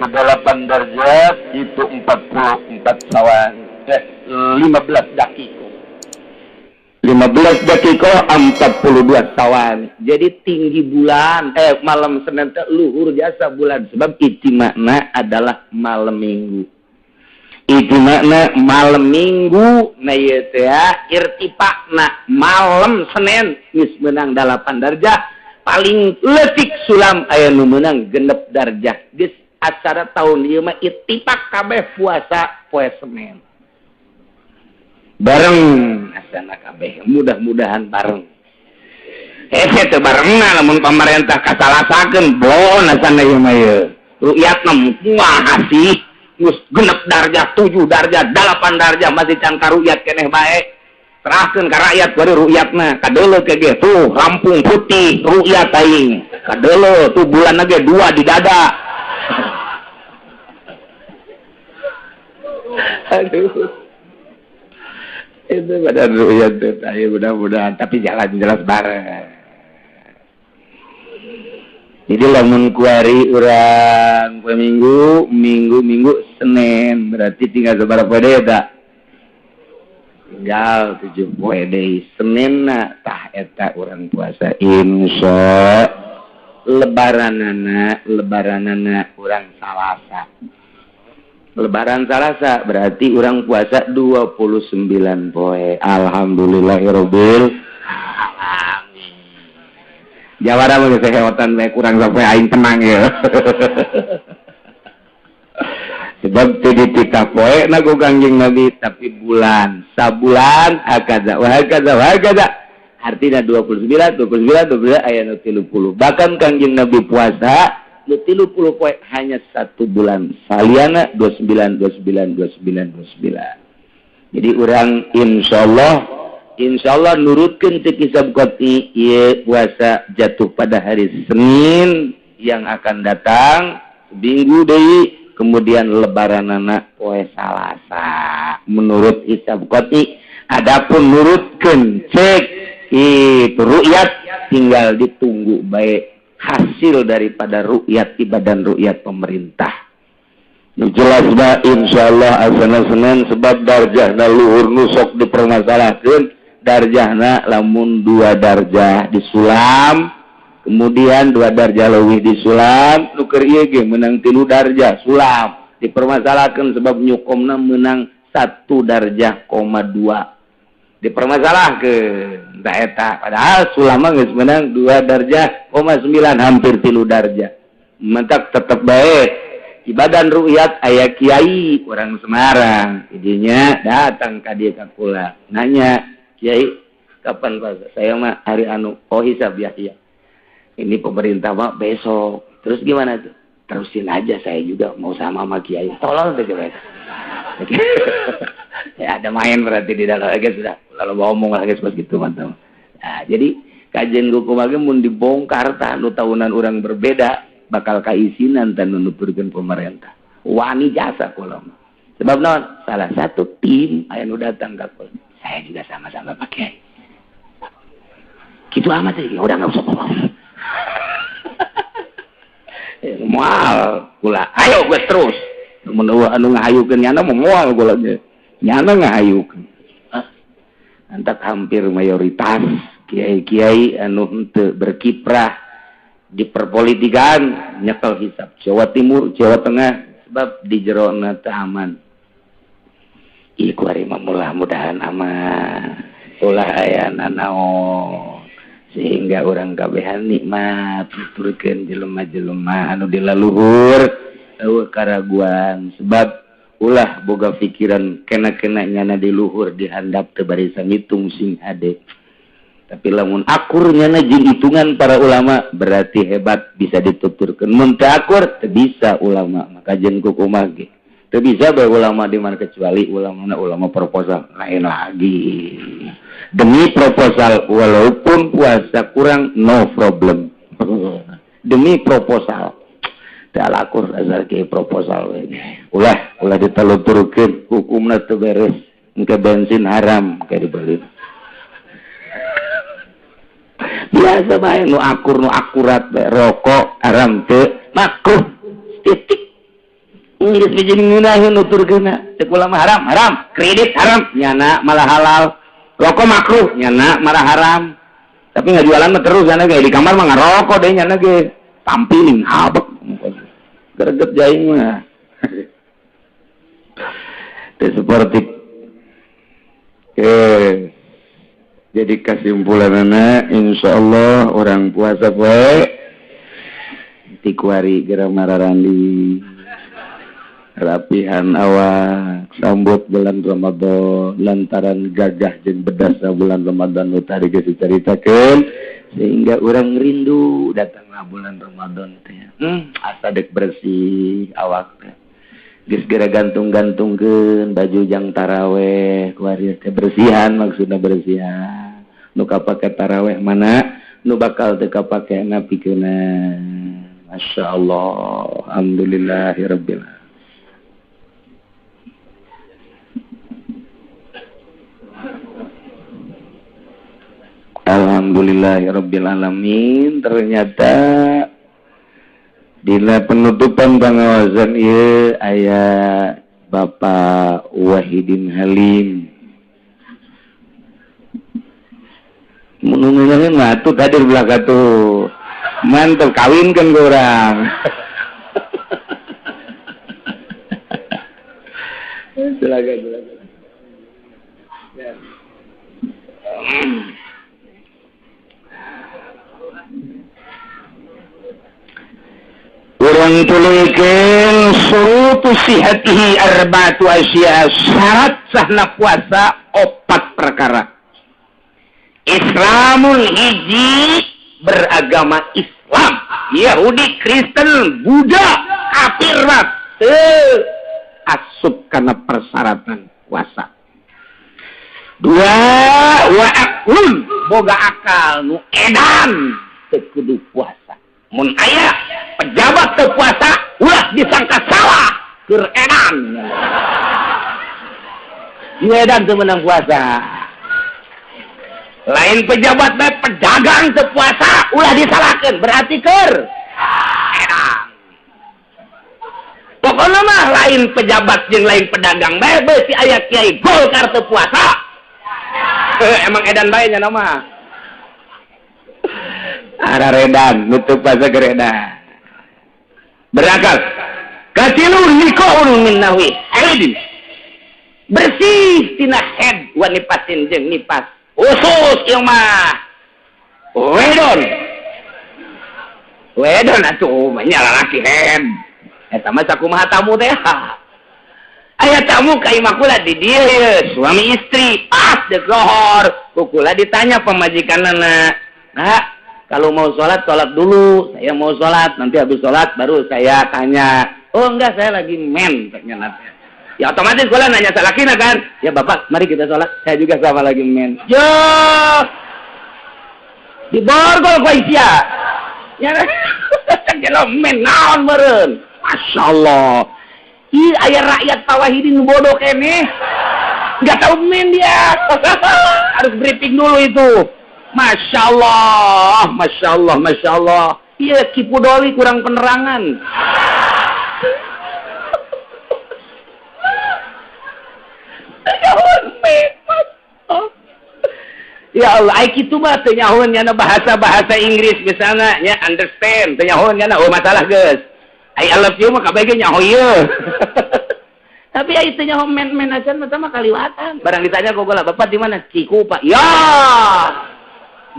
8 derajat itu 44 sawan. 15 dakiko. 15 dakiko 42 sawan. Jadi tinggi bulan malam Senin teh luhur jasa bulan sebab itu makna adalah malam Minggu. Itu makna malam Minggu na ieu teh irtifaqna malam Senin geus meunang 8 darjah paling leutik sulam aya nu meunang 6 darjah geus acara tahun ieu mah ittifaq kabeh puasa poe Senin bareng asana kabeh mudah-mudahan bareng teh barengna lamun pamarentah kasalasakeun bon asana ieu mah ieu ru'yatna moal asih gus 6 darjah 7 darjah 8 darjah masih can karuyat keneh bae serahkeun ka rakyat bari ru'yatna kadeuleu ke ge tuh rampung putih ru'yat aing kadeuleu tuh bulan ge 2 di dada aduh itu badan ru'yat teh ayo mudah-mudahan tapi jalan jelas bareng. Jadi lamun kuari urang poe minggu Senin berarti tinggal sabaraha deui eta? Tinggal 7 poe deui. Seninna tah eta urang puasa insya lebaranana urang Salasa. Lebaran Salasa berarti urang puasa 29 poe. Alhamdulillahirabbil Jawara mah geus heotan bae kurang sampai aing tenang ya. Sebab teu ditika poe na ku Kangjeng Nabi tapi bulan, sabulan hakaza wa hakaza. Artinya 29 aya nu 30. Bahkan Kangjeng Nabi puasa nu 30 poe hanya 1 bulan. Saliana 29. Jadi urang insyaallah nurutkeun teu kisab qati ieu puasa jatuh pada hari Senin yang akan datang minggu deui kemudian lebaranana poe Salasa menurut hisab qati. Adapun nurutkeun cek itu ru'yat tinggal ditunggu bae hasil daripada ru'yat di badan ru'yat pemerintah. Jelas bah insyaallah asana Senin sebab darjahna luhur nusok dipermasalahkeun. Darjahna lamun 2 darjah disulam kemudian 2 darjah leuwih disulam nu keur ieu ge meunang 3 darjah sulam dipermasalahkeun sebab nyukomna meunang 1 darjah, 2 dipermasalahkeun da eta padahal sulam mah geus meunang 2 darjah, 9 hampir 3 darjah mentak tetep bae di badan ru'yat aya kiai orang Semarang jadinya datang ka dieu ka kula nanya Kiai, kapan Pak? Saya mah hari hisab ya. Ini pemerintah mah besok. Terus gimana tuh? Terusin aja saya juga mau sama Kiai. Tolong deh coba. Ya ada main berarti di dalam lagi sudah. Kalau mau ngomong lagi seperti itu mantap. Nah, jadi kajian hukum lagi mun dibongkar tanu tahunan orang berbeda bakal kaisinan tanu nuturkeun pemerintah. Wani jasa kula. Sebab naon? Salah satu tim aya nu datang ka kula. Saya juga sama-sama pakai. Gitu amat ya, udah nggak usah ngomong. Mual, gula. Ayo gue terus. Menurut anu ngahayukeun nyana mau mual gula ge. Nyana ngahayukeun. Antak hampir mayoritas kiai-kiai anu henteu berkiprah di perpolitikan nyekel hisab. Jawa Timur, Jawa Tengah sebab di jerona teu aman. Iku ari mudah-mudahan aman. Ulah aya nanaon sehingga orang kabehan nikmat tuturkeun jelema-jelema anu dilaluhur eueuh karaguan sebab ulah boga pikiran kena-kena nyana di luhur dihandap teu bari sangitung sing hade. Tapi lamun akur nyana jeung hitungan para ulama berarti hebat bisa dituturkeun. Mun teu akur teu bisa ulama maka jeung kumaha ge. Teu bisa bae ulama di mana kecuali ulama proposal lain lagi. demi proposal, walaupun puasa kurang no problem. Demi proposal. Tak laku asal ke proposal ulah ditaluturkeun hukumna teu beres, engke bensin haram kayak dibeli. Biasa bae nu akur nu akurat bae, rokok haram teu makruh titik. Geus biji ngeunaheun nuturkeunna teu kula mah haram, kredit haram nyana malah halal, rokok makruh nyana malah haram. Tapi ngajualan mah terus nyana ge di kamar mah ngarokok deui nyana ge tampiling abek greget jaing mah. Teu seperti jadi kesimpulanana insyaallah orang puasa poe ti kuari geura mararandi rapihan awak sambut bulan Ramadan lantaran gagah jeung bedasna bulan Ramadan nu tadi geus dicaritakeun sehingga orang rindu datanglah bulan Ramadan teh. Asa dek bersih awak teh. Geus geura gantung-gantungkeun baju jang taraweh kuari teh bersihan maksudna bersihan. Nu kapake taraweh mana nu bakal teu kapake napikeunna. Masyaallah. Alhamdulillahirabbil alamin. Alhamdulillahirabbil alamin. Ternyata dina penutupan pengawasan ieu aya Bapak Wahidin Halim. Mun mah atuh hadir belaka tuh. Mantap kawinkeun ku urang. Silakan. Urang tuluykeun surutu sihatihi arba'atu asya, syarat sahna puasa 4 perkara. Islamul hiji beragama Islam, Yahudi, Kristen, Buddha, kafir mah teu asup kana persyaratan puasa. 2 wa aqlun, boga akal nu edan teu kudu puasa. Mun aya pejabat teu puasa ulah disangka salah keur edan. Ieu edan teu meunang puasa. Lain pejabat bae pedagang teu puasa ulah disalahkeun berarti keur edan. Pokona mah lain pejabat jeung lain pedagang bae beusi aya kiai Golkar teu puasa. Emang edan bae nya mah. Ara redan nutup puasa geredan. Berakal. Katilun nikoun min nahwi. Aidin. Bersih tina head wa nipasin jeung nipas. Usus ieu mah. Wedon atuh mah nya lalaki head. Eta mah sakumaha tamu teh. Aya tamu ka imah kula di dieu suami istri pas dek lohor. Kukula ditanya pemajikanana, "Nah, kalau mau sholat dulu. Saya mau sholat, nanti habis sholat baru saya tanya." "Oh enggak, saya lagi men." Ya otomatis kula nanya salakina kan. "Ya Bapak, mari kita sholat. Saya juga sama lagi men." Yo, di borgol ku isia. Ya, kalau men naon meureun. Masya Allah. Ih, aya rakyat Pak Wahidin bodoh kene. Enggak tahu men dia. Harus briefing dulu itu. Masya Allah. Iya, Kipu Doli kurang penerangan. Ya Allah, ai kitu mah teu nyahoeun nya bahasa Inggris misalnya nya understand, teu nyahoeun nya oh masalah geus. I love you mah kabeh ge nyaho ieu. Tapi ai teu nyaho men acan mah kaliwatan. Barang ditanya kok lah, "Bapak di mana?" "Cikupa." Ya.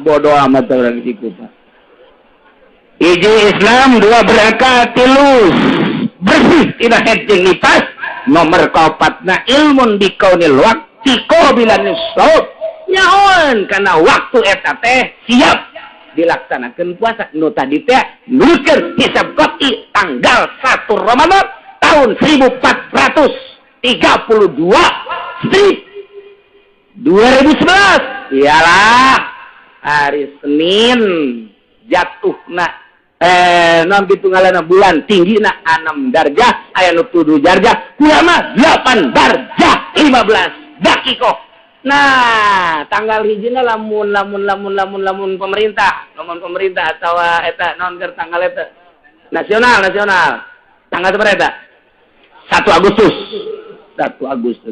Bodoh amat orang Cikupa. Hiji Islam, 2 berakat, 3 bersih tina head jeung nipas. Nomor 4 ilmun bikaunil waqti qabilan shaub. Nyaon kana waktu eta teh siap dilaksanakeun puasa. Nu tadi teh nulkeun hisab qat'i tanggal 1 Ramadan tahun 1432 2011. Iyalah hari Senin jatuhna non gitu ngalana bulan tinggi na 6 darjah aya nu 7 darjah kulama 8 darjah 15 dakikoh. Nah tanggal hijina lamun pemerintah atau eta non keur tanggal eta nasional tanggal berapa? 1 Agustus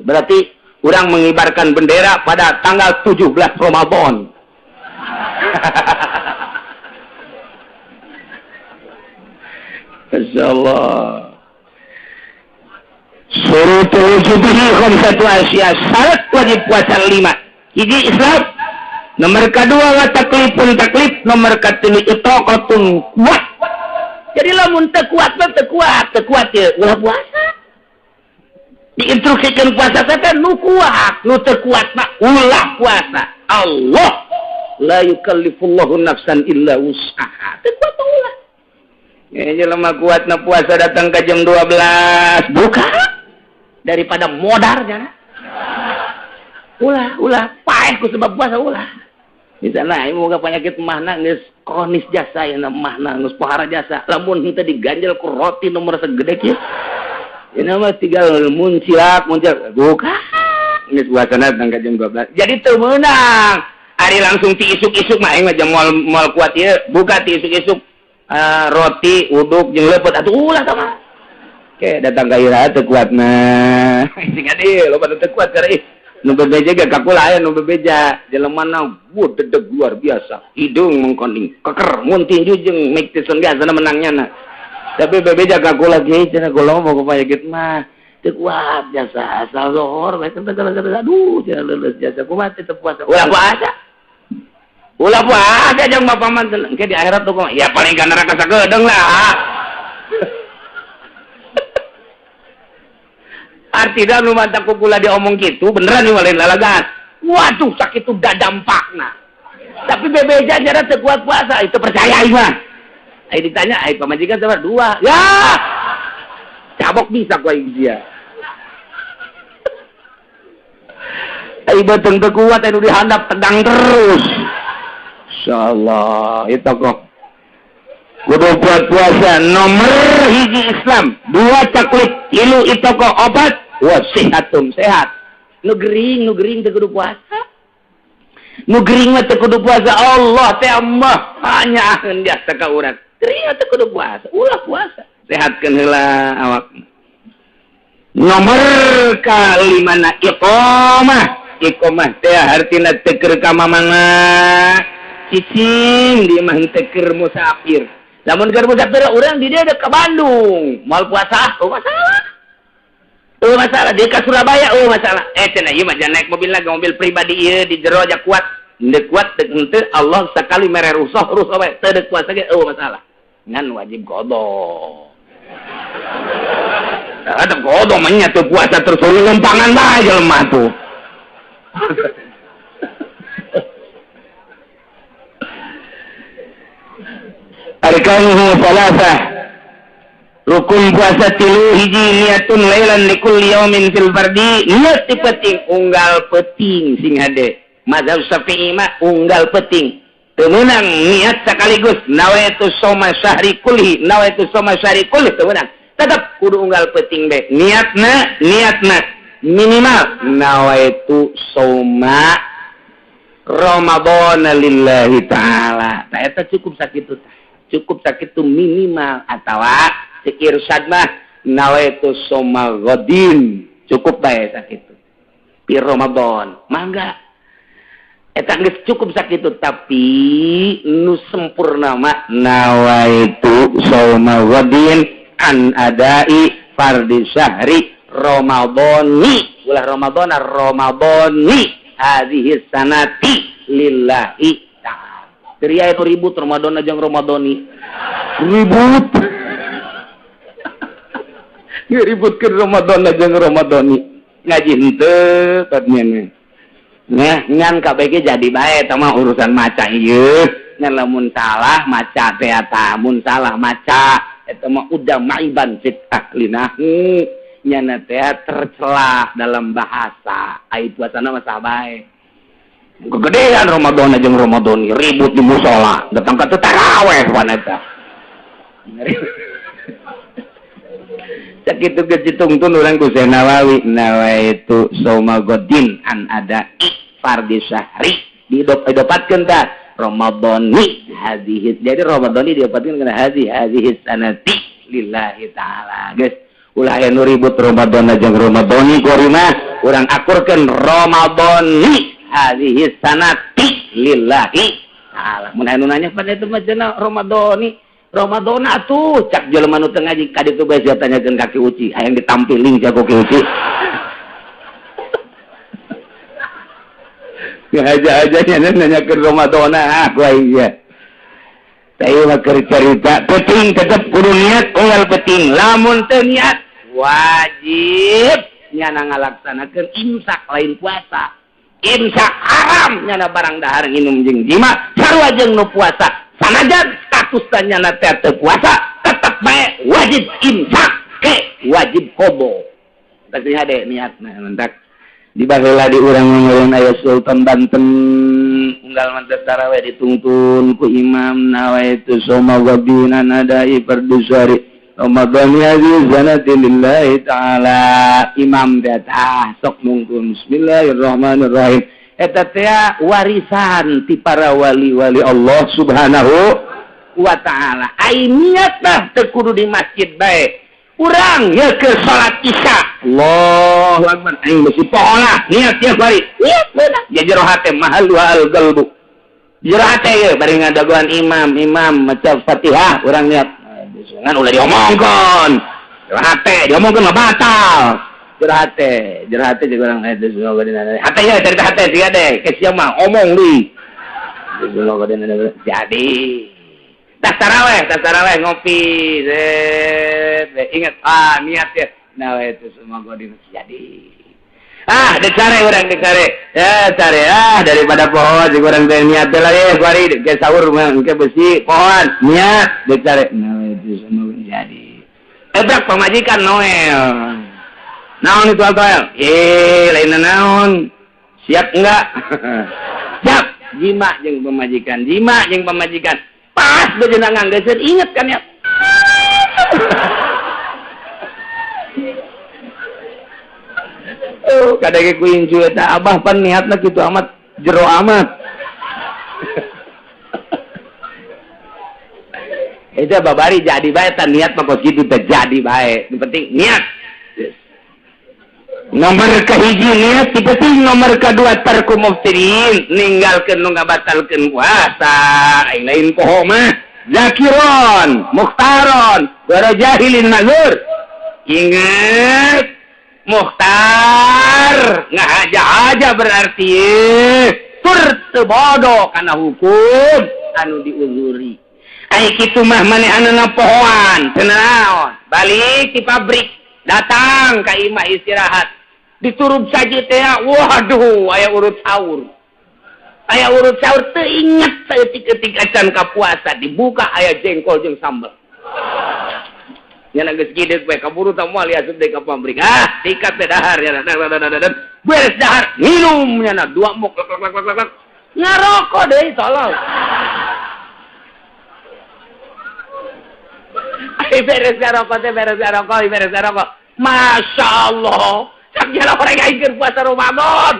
berarti orang mengibarkan bendera pada tanggal 17 Ramadan. Insyaallah. Surutul wujubihi khamsatu asya. Syarat wajib puasa 5. Hiji Islam. Nomor kedua wa taklifun taklif. Nomor ketiga itaqatun kuat. Jadi lamun teu kuat ya ulah puasa. Diinstruksikan puasa teh nu kuat, nu teu kuat mah ulah puasa. Allah la yukallifullahu nafsan illa wus'aha. Teu kuat ulah. Jelema kuatna puasa datang ke jam 12 buka daripada modarnya. Ulah paeh ku sebab puasa ulah. Misalnya ieu boga penyakit mahna geus kronis jasa ya mahna geus pohara jasa. Lamun henteu diganjel ku roti nomor segede kieu. Ini mah tinggal muncilak buka. Geus puasana datang ke jam 12. Jadi teu meunang. Ari langsung ti isuk-isuk mah aing mah jam moal kuat ieu buka ti isuk-isuk. Roti uduk jeung leupet atuh ulah sama. Oke datang ka ira teu kuatna. Sing adi loba teu kuat karena nu bebeja ge kakula aya nu bebeja jelemana dedeg luar biasa. Hidung mengkoning, keker mun tinju jeung Mike Tyson biasana menangnya na. Tapi bebeja kakula ge cenah kula mau penyakit mah teu kuat jasa asal zohor bae teu aduh cenah leuleus jasa kumaha teu puasa. Ulah puasa jeung bapak man ke di akhirat tuh ya paling ka neraka sageudeng lah. Artinya nu mantap kula diomong gitu beneran nih lain lalagan. Waduh sakit itu dah dampakna. Tapi bebeja jara teu kuat puasa itu percaya ieu mah. Ai ditanya ai pamajikan sabar 2. Ya. Cabok bisa ku aing dia. Ai beteng teu kuat anu dihandap tegang terus. Insyaallah itu kok kudu buat puasa nomor hiji Islam 2 taklif 3 itu kok obat wasihatun sehat nu gering teu kudu puasa nu gering mah teu kudu puasa Allah teh mah panyaeun dia ka urang gering teu kudu puasa ulah puasa sehatkeun heula awak nomor kalimana iqamah teh artina teu keur ka mamana cicing di mah teu keur musafir. Lamun keur musafir urang di dia ke Bandung, moal puasa, masalah. Di ka Surabaya, masalah. Cenah ieu mah jangan naik mobil lagi, mobil pribadi ieu di jero aja kuat. Deuk kuat deuk henteu Allah sakali mere rusuh bae teu deuk puasa ge masalah. Ngan wajib qada. Ada qada mah nya teu puasa terus lempangan bae jelema tuh. Arkanuhu salasah rukun puasa 3 hiji niatun lailan likulli yaumin fil fardi niat penting unggal penting sing hade mazhab Syafi'i mah unggal penting teu meunang niat sekaligus nawaitu shauma syahri kulli teu meunang tetep kudu unggal penting be niatna minimal nawaitu shauma Ramadan lillahi ta'ala ta eta cukup sakitu minimal atawa sikir sadmah nawaitu shauma ghadin cukup bae sakitu pi Ramadan mangga eta geus cukup sakitu tapi nu sempurna mah nawaitu shauma ghadin an adai fardhi syahri Ramadhani ulah Ramadhani hadhihi sanati lillahi Teriak itu ribut Ramadan aja Ramadhani. Ribut ke Ramadan aja Ramadhani. Ngaji henteu katanya. Nah, ngan KBG jadi bae tama urusan maca ieu. Ngan lamun salah maca teh eta, mun salah maca eta mah udah maiban fit aklina. Nyana teh tercela dalam bahasa. Ai puasana mah saha bae. kegedean Ramadan jeung Ramadan ribut di musola datang ke tarawih wanita cak itu kecitungtun orang ku Syekh Nawawi nawaitu soma godin an ada fardhi syahri didopatkeun tah Ramadhani hadhihi jadi Ramadhani didopatkeun kana hadhihi sanati lillahi taala geus ulah aya nu ribut Ramadan jeung Ramadhani korina urang akurkeun Ramadhani hadhihi sanati lillahi taala mun anu nanya pada itu mah cenah Ramadhani Ramadan atuh cak jelema nu teu ngaji ka ditu bae tanyakeun ka Ki Uci hayang ditampiling jago Ki Uci aja nanyakeun Ramadan aku iya teh mah keur carita penting tetep kudu niat unggal penting lamun teu niat wajib nyana ngalaksanakeun imsak lain puasa imsak haram nyana barang dahar nginum jeung jima sarua jeung nu puasa sanajan statusna nyana teh puasa tetep bae wajib imsak ke wajib kobo tapi hade niatna mentak di baheula di urang ngeureun aya Sultan Banten unggal mantep tarawih ditungtun ku imam nawaitu soma wabina nadai perdusari Ramadan hadhihi sanati lillahi ta'ala imam datah sok mungkun bismillahirrahmanirrahim eta teh warisan ti para wali-wali Allah Subhanahu wa ta'ala ai niatna teu kudu di masjid bae urang ya ke salat isya Allahu akbar aing bisi pohola niat tiap hari niat beunang ya jero hate mahal al qalbu jero hate ye bari ngadagoan imam maca Fatihah urang niat ngan ulah diomongkeun jero hate diomongkeun mah batal jero hate jeung urang hate semua gadina hate ya cerita hate siga deh ke sia mah omong deui semua gadina jadi tas taraweh ngopi ingat niat ya nah itu semua godin jadi decare urang decare ya cari daripada pohon jeung urang teh niat teh lah ye bari ge sahur ke besi pohon niat decare nah itu semua jadi ebrak pamajikan Noel naon itu Noel lain naon siap enggak siap jima jeung pamajikan pas bejeuna nganggeuskeun inget kan ya kadang ku incu eta abah pan niatna kitu amat jero amat eta babari jadi bae tan niat mah kos kitu teh jadi bae yang penting niat nomor kahiji niat penting nomor kadua tarku muftirin ninggalkeun nu ngabatalkeun puasa aing lain poho mah zakiron mukhtaron wara jahilin mazur ingat mukhtar ngahaja-haja berarti tur teu bodoh kana hukum anu diuzuri ai kitu mah manehanna pohoan teu naon balik ti pabrik datang ka imah istirahat diturub saja teh waduh aya urut sahur teu inget saeutik-eutik acan ka puasa dibuka aya jengkol jeung sambal nya geus gideg bae kaburu tah moal asup deui ka pabrik tikat teh dahar ya beres dahar minum nya 2 muk ngarokok deui tolong beres ngarokok Masya Allah cak jalan orang yang puasa Ramadan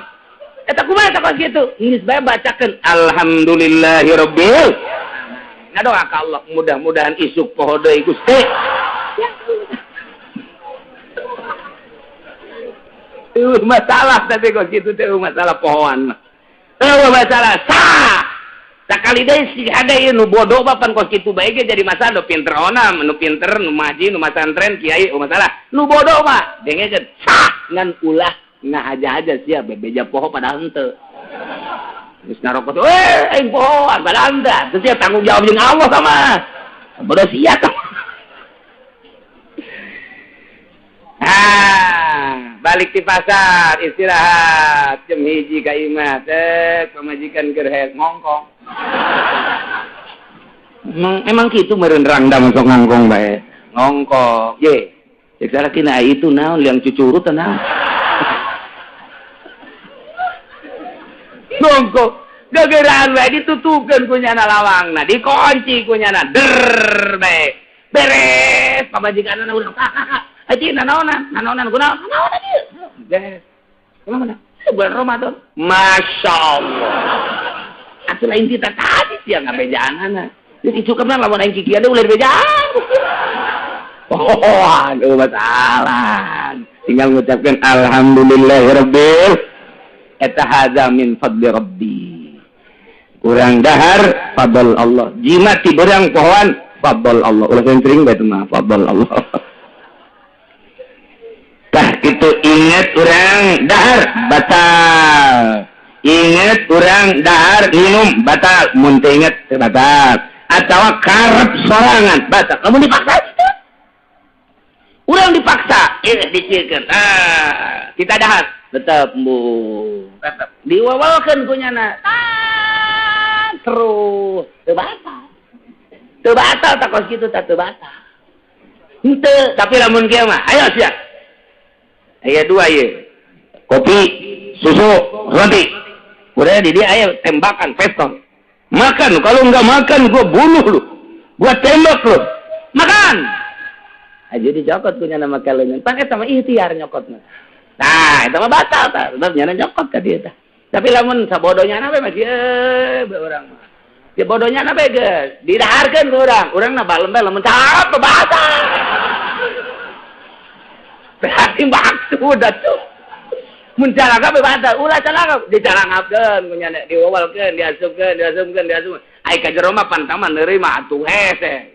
eta kumaha tak gitu geus bae bacakeun alhamdulillahirabbil ngadoa ka Allah mudah-mudahan isuk poho deui Gusti masalah tapi kok gitu teh masalah pohoan mah masalah sakali deui si ada ieu nu bodoh bapan kos kitu bae ge jadi masalah nu pinter onam nu pinter nu maji nu masantren kiai masalah nu bodoh mah dengekeun ngan ulah ngahaja-haja sia bebeja poho padahal henteu geus ngarokok teh aing poho padahal henteu teu sia tanggung jawab jeung Allah sama bodoh sia tah balik di pasar istirahat jam 1 ka imah teh pamajikan keur hayang ngongkong emang kitu meureun rangdam sok ngangkong bae ngongkong ye cek salakina itu naon liang cucurut naon Mongko gegeran wae ditutupkeun ku nyana lawangna, dikunci ku nyana. Der bae. Beres pamajikanna urang kakak. Aji nanaonan kunaon? Nanaonan ieu? Beres. Kumaha? Bulan Ramadan. Masya Allah. Atuh lain kita tadi siang ngabejaanana. Jadi cukupna lamun aing kikieu ada ulah bejaan. Oh, aduh masalah. Tinggal mengucapkan alhamdulillahirabbil eta hadza min fadli rabbi. Urang dahar fadl Allah. Jimat ti beurang pohon fadl Allah. Ulah sering bae mah fadl Allah. Tah kitu inget urang dahar batal. Inget urang dahar minum batal. Mun teu inget teu batal. Atawa karep sorangan batal. Lamun dipaksa itu. Urang dipaksa, diciekeun. Kita dahar tetep bu. Tetep diwawalkeun ku nyana. Terus teu batal. Teu batal tak kos kitu teu batal. Henteu, tapi lamun kieu mah ayo sia. Aya dua ieu. Kopi, susu, roti. Udah di dia aya tembakan pistol. Makan, kalau enggak makan gua bunuh lu. Gua tembak lu. Makan. Aja dicokot punya nama kalian. Pan eta mah ikhtiar nyokotna. Nah, eta mah batal tah. Tetep nyana nyokot ka dieu tah. Tapi lamun sabodonya na we masih urang mah. Dia bodohnya na we geus didaharkeun ku urang. Urang na balem lamun cakap batal. Berarti maksud atuh. Mun calaka batal, ulah calaka dicalangakeun ku nyana diwawalkeun, diasupkeun. Ai ka jero mah pantaman nerima atuh hese.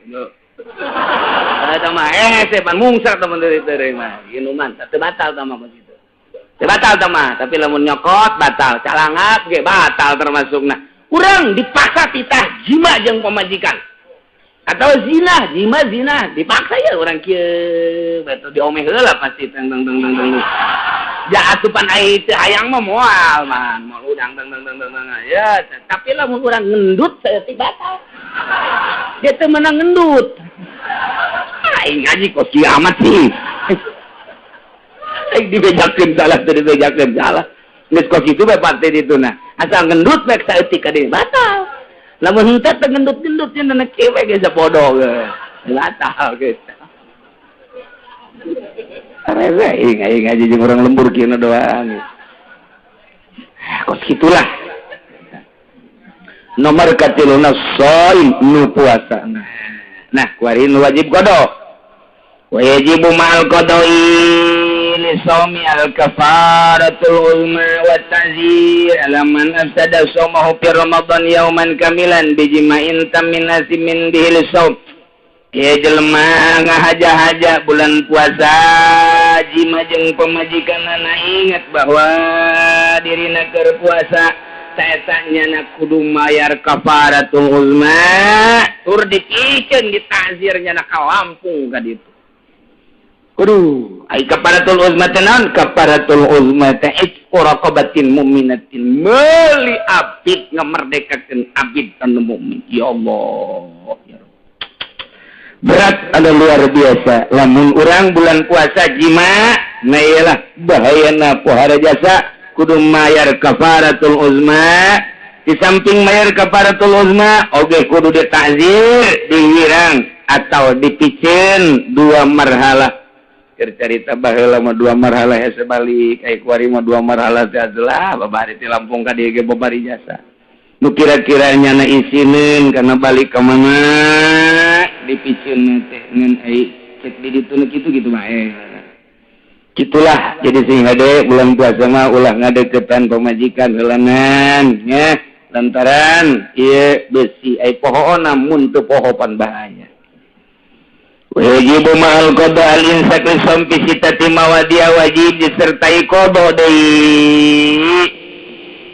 Eta mah hese pan mungsar teman dari mah. Minuman teu batal tah mah begitu. Teu batal tah mah, tapi lamun nyokot batal, calangap ge batal termasukna. Urang dipaksa titah jima jeung pamajikan. Atau zina, jima zina, dipaksa ya urang kieu. Betul diomeh heula pasti teng. Ja atupan ai teu hayang mah moal man, moal udang teng. Ya, tapi lamun urang ngendut saeutik batal. Dia teu menang ngendut. Aing ngaji kok kiamat sih. Aing dibejakeun salah teu dibejakeun salah. Geus kok kitu bae pate dituna. Asal ngendut bae saeutik ka dieu batal. Lamun henteu teu ngendut-ngendut nya na kewe ge sapodo ge. Batal geus. Rere aing ngaji jeung urang lembur kieu doang. Kos kitulah. Nomor katiluna shaim nu puasa. Nah, kuari nu wajib qada. Wajibu ma'al qada'i li shaumi al-kafaratul ulma wa ta'zir alaman afsada shaumahu fi ramadan yauman kamilan bijima'in tamin nasimin bihil shaum. Ya jelema ngahaja-haja bulan puasa jima jeung pamajikanna ingat bahwa dirina keur puasa saetanya na kudu mayar kafaratul uzma tur dipikeun ditazirnya na ka Lampung ka ditu. Kudu ai kafaratul uzma teh naon? Kafaratul uzma teh itqu raqabatin mu'minatin meuli abid ngamerdekakeun abid anu mukmin. Ya Allah, ya Rabb. Berat ada luar biasa lamun urang bulan puasa jima na iyalah bahayana pohara jasa kudu mayar kafaratul uzma. Di samping mayar kafaratul uzma oge kudu ditakzir dihirang atau dipicen dua marhalah. Cerita baheula mah dua marhalah hese balik ai kuari mah dua marhalah teh adalah babari ti Lampung ka dieu ge babari jasa. Nu kira-kiranya na isinin karena balik ke mana dipicen teh ngan ai cek di ditu kitu mah gitulah. Jadi sehingga deh bulan puasa mah ulah ngadeukeutan pamajikan heulangan nya lantaran ieu besi ai pohoona mun teu poho pan bahaya. Wajibu ma'al qada al-insak li sampi sitati mawadia wajib disertai qada deui.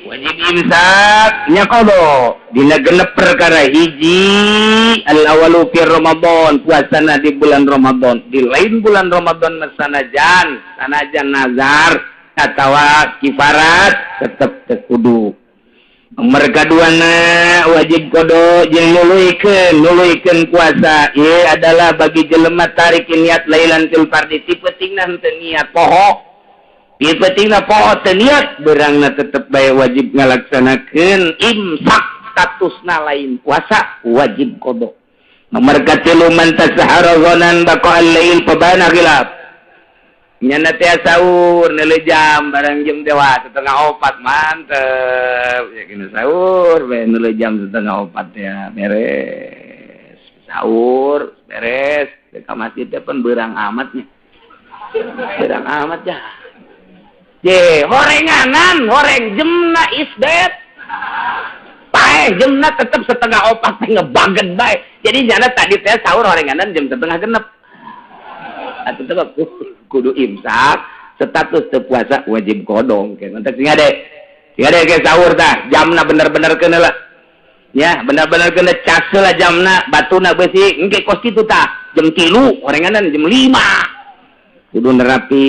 Wajib imsak nya qada dina genep perkara hiji al-awalu fi Ramadan puasana di bulan Ramadan. Di lain bulan Ramadan sanajan nazar atawa kifarat tetep teu kudu. Nomor kaduana wajib qada jeung nuluykeun puasa. Ieu adalah bagi jelema tarik niat lailan fil fardhi ti pentingna henteu niat poho. Ieu pentingna poho teu niat beurangna tetep bae wajib ngalaksanakeun imsak statusna lain puasa wajib qada. Nomor katilu man tasahara ghanan baqa'al lail pabana khilaf. Nyana teh sahur neuleuh jam barang jam dewa 3:04 mantep. Ya kena sahur bae neuleuh jam 3:04 ya beres. Sahur beres ka masjid teh pun beurang amatnya. Beurang amat ya. Ye, horenganan, horeng jemna is dead. Paeh jemna tetep 3:04 teh ngebaget bae. Jadi nyana tadi teh sahur horenganan jam 5:30. Atuh teh kudu imsak, status teu puasa wajib kodong. Mantek sing ade ke sahur tah, jamna bener-bener keun heula. Ya, bener-bener keun cas heula jamna, batuna beusi, engke kos kitu tah. Jam 3 horenganan jam 5. Kudu nerapi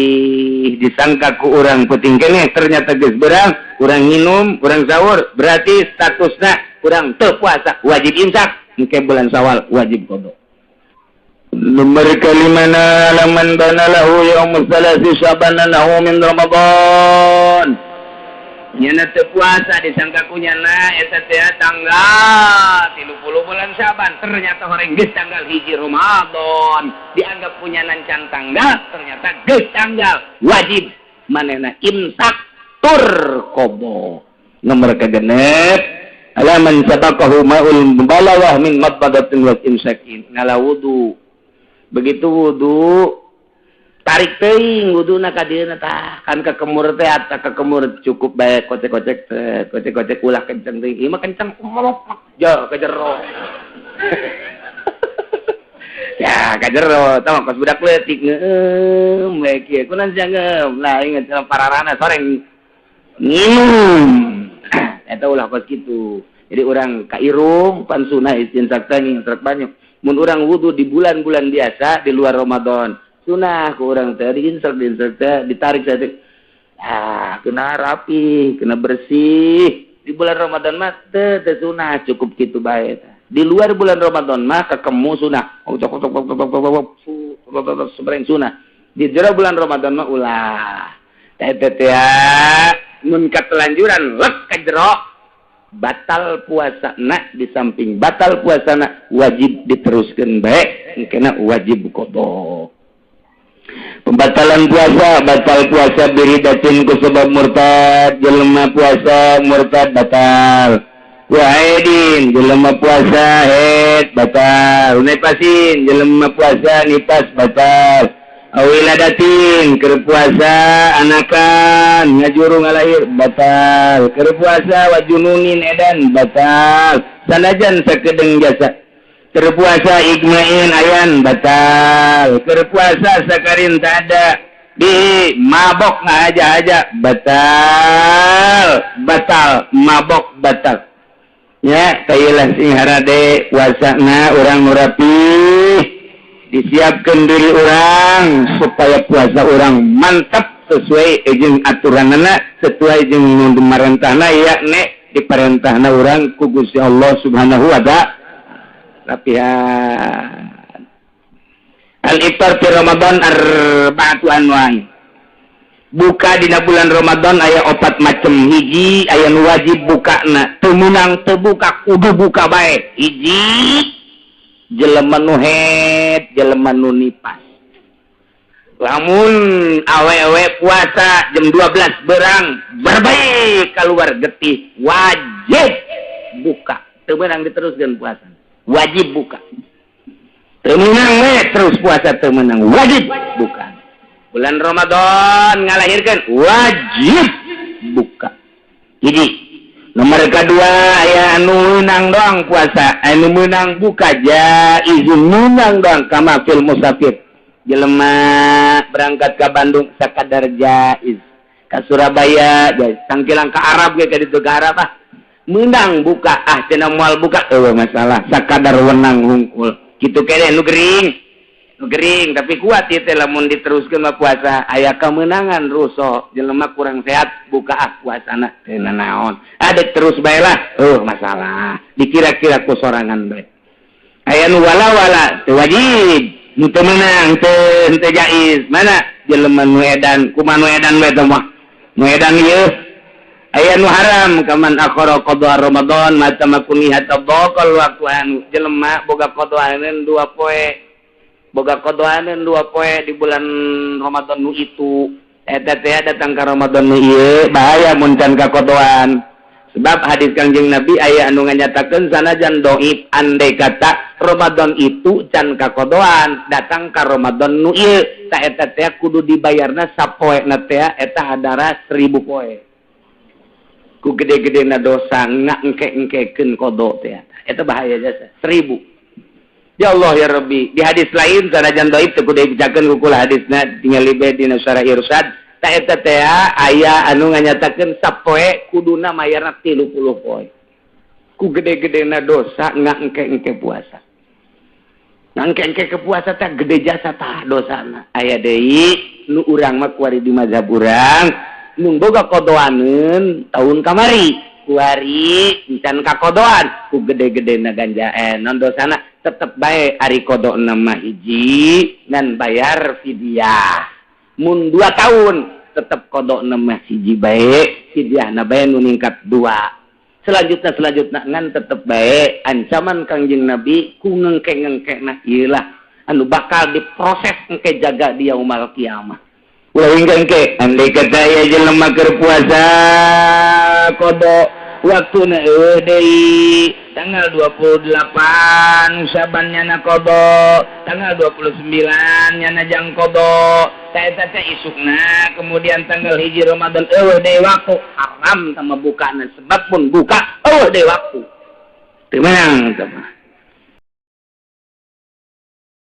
disangka ku urang penting keneh ternyata geus beurang, urang nginum, urang sahur, berarti statusna urang teu puasa, wajib imsak, engke bulan Syawal wajib kodong. Nomor kalimana laman bana lahu yaumul salasi syabana lahu min Ramadan. Nyana teu puasa disangka ku nyana eta teh tanggal 30 bulan Syaban, ternyata horeng geus tanggal 1 Ramadan. Dianggap punyanan can tanggal, ternyata geus tanggal. Wajib manehna imsak tur qada. Nomor kagenep alaman sabaqahu ma'ul mubalawah min mabadatin wa imsakin ngala wudu. Begitu wudu tarik teuing wuduna ka dieuna tah kan ka kemur teh ata ka kemur cukup bae kocek ulah kenceng teuing ieu mah kenceng ja ka jero ya ka jero tah kos budak leutik ngeueum we kieu kunaon jangeum lah inget pararana soreng nginum eta ulah kos kitu. Jadi orang kairum pan sunah istinsak teuing trek banyak. Mun urang wudu di bulan-bulan biasa di luar Ramadan sunah ku urang teh diinsert teh ditarik teh kena rapi kena bersih. Di bulan Ramadan mah teu sunah cukup kitu bae teh. Di luar bulan Ramadan mah kakemu sunah sebereng sunah. Di jero bulan Ramadan mah ulah teh mun katelanjuran lek ka jero batal puasana di samping batal puasana wajib diteruskeun bae engkena wajib qada. Pembatalan puasa batal puasa biridatin ku sebab murtad jelema puasa murtad batal. Wa haidin jelema puasa haid batal. Nipasin jelema puasa nipas batal. Awiladatin keur puasa anakan ngajuru ngalahir batal. Keur puasa wajununin edan batal. Sanajan sakedeung jasa. Keur puasa igmain ayan batal. Keur puasa sakarin tak ada di mabok ngaja-aja batal. Batal mabok batal. Ya, kailah sing harade puasana urang nu rapih. Disiapkan diri orang supaya puasa orang mantap sesuai jeung aturanana sesuai jeung marentahna yakni diperintahna orang ku Gusti Allah Subhanahu wa ta'ala. Rapihan al-iftar fi Ramadan arba'atu anwa'in. Buka dina bulan Ramadan aya 4 macam. Hiji aya nu wajib bukana teu meunang teu buka kudu buka bae. Hiji jelema nu haid, jelema nu nipas. Lamun awe-awe puasa jam 12 berang berbaik keluar getih wajib buka. Teu meunang diteruskeun puasa. Wajib buka. Teu meunang we terus puasa teu meunang wajib buka. Bulan Ramadan ngalahirkeun wajib buka. Jadi nomor kedua aya anu meunang doang puasa, anu meunang buka izin meunang doang kama fil musafir. Jelema berangkat ke Bandung sakadar jaiz. Ka Surabaya jaiz. Sangkilang ke Arab ge ka ditu ke Arab meunang buka cenah moal buka eueuh masalah sakadar wenang hungkul. Kitu keneh nu gering. Nu gering tapi kuat ieu teh lamun diteruskeun mah puasa aya kemenangan ruso jelema kurang sehat buka puasana teu naon ada terus bae lah masalah dikira-kira ku sorangan bae aya nu wala teu wajib nu teu meunang teu jaiz mana jelema nu edan kumaha nu edan we teh mah nu edan ieu aya nu haram kaman akhara qada Ramadan mata makuni hatta baqal waktu anu jelema boga qadaaneun 2 poe boga qadaaneun 2 poe di bulan Ramadan nu itu eta teh datang ka Ramadan nu ieu bahaya mun can ka qadaan sebab hadis Kangjeng Nabi aya anu nganyatakeun sanajan dhaif andai kata Ramadan itu can ka qadaan datang ka Ramadan nu ieu ta eta teh kudu dibayarna sapoena teh eta hadara 1000 poe ku gede-gedena dosa ngangke-engkekeun qada teh eta bahaya jasa 1000 ya Allah ya Rabbi di hadis lain sanajan dhaif teh kudu dibacakeun ku kula hadisna tingali bae dina syarah irsyad ta eta teh aya anu nganyatakeun sapoe kuduna mayarna 30 poe ku gede-gedena dosa ngangke-engke puasa ngangke-engke ke puasa teh gede jasa tah dosana aya deui nu urang mah kuari di mazhab urang nu boga qadaaneun taun kamari kuari encan ka qadaan ku gede-gedena ganjaen non dosana tetep bae ari qadaana mah hiji ngan bayar fidyah mun 2 tahun tetep qadaana mah hiji bae fidyahna bae nu ningkat 2 selanjutnya ngan tetep bae ancaman Kangjeng Nabi ku ngengke-ngengkena ieu lah anu bakal diproses engke jaga di yaumul kiamah ulah engke andai kata aya jelema keur puasa qada waktuna eueuh deui tanggal 28 Syaban nyana qada tanggal 29 nyana jang qada ta eta teh isukna kemudian tanggal 1 Ramadan eueuh deui waktu haram sama bukana sebab pun buka eueuh deui waktu teu menang teh mah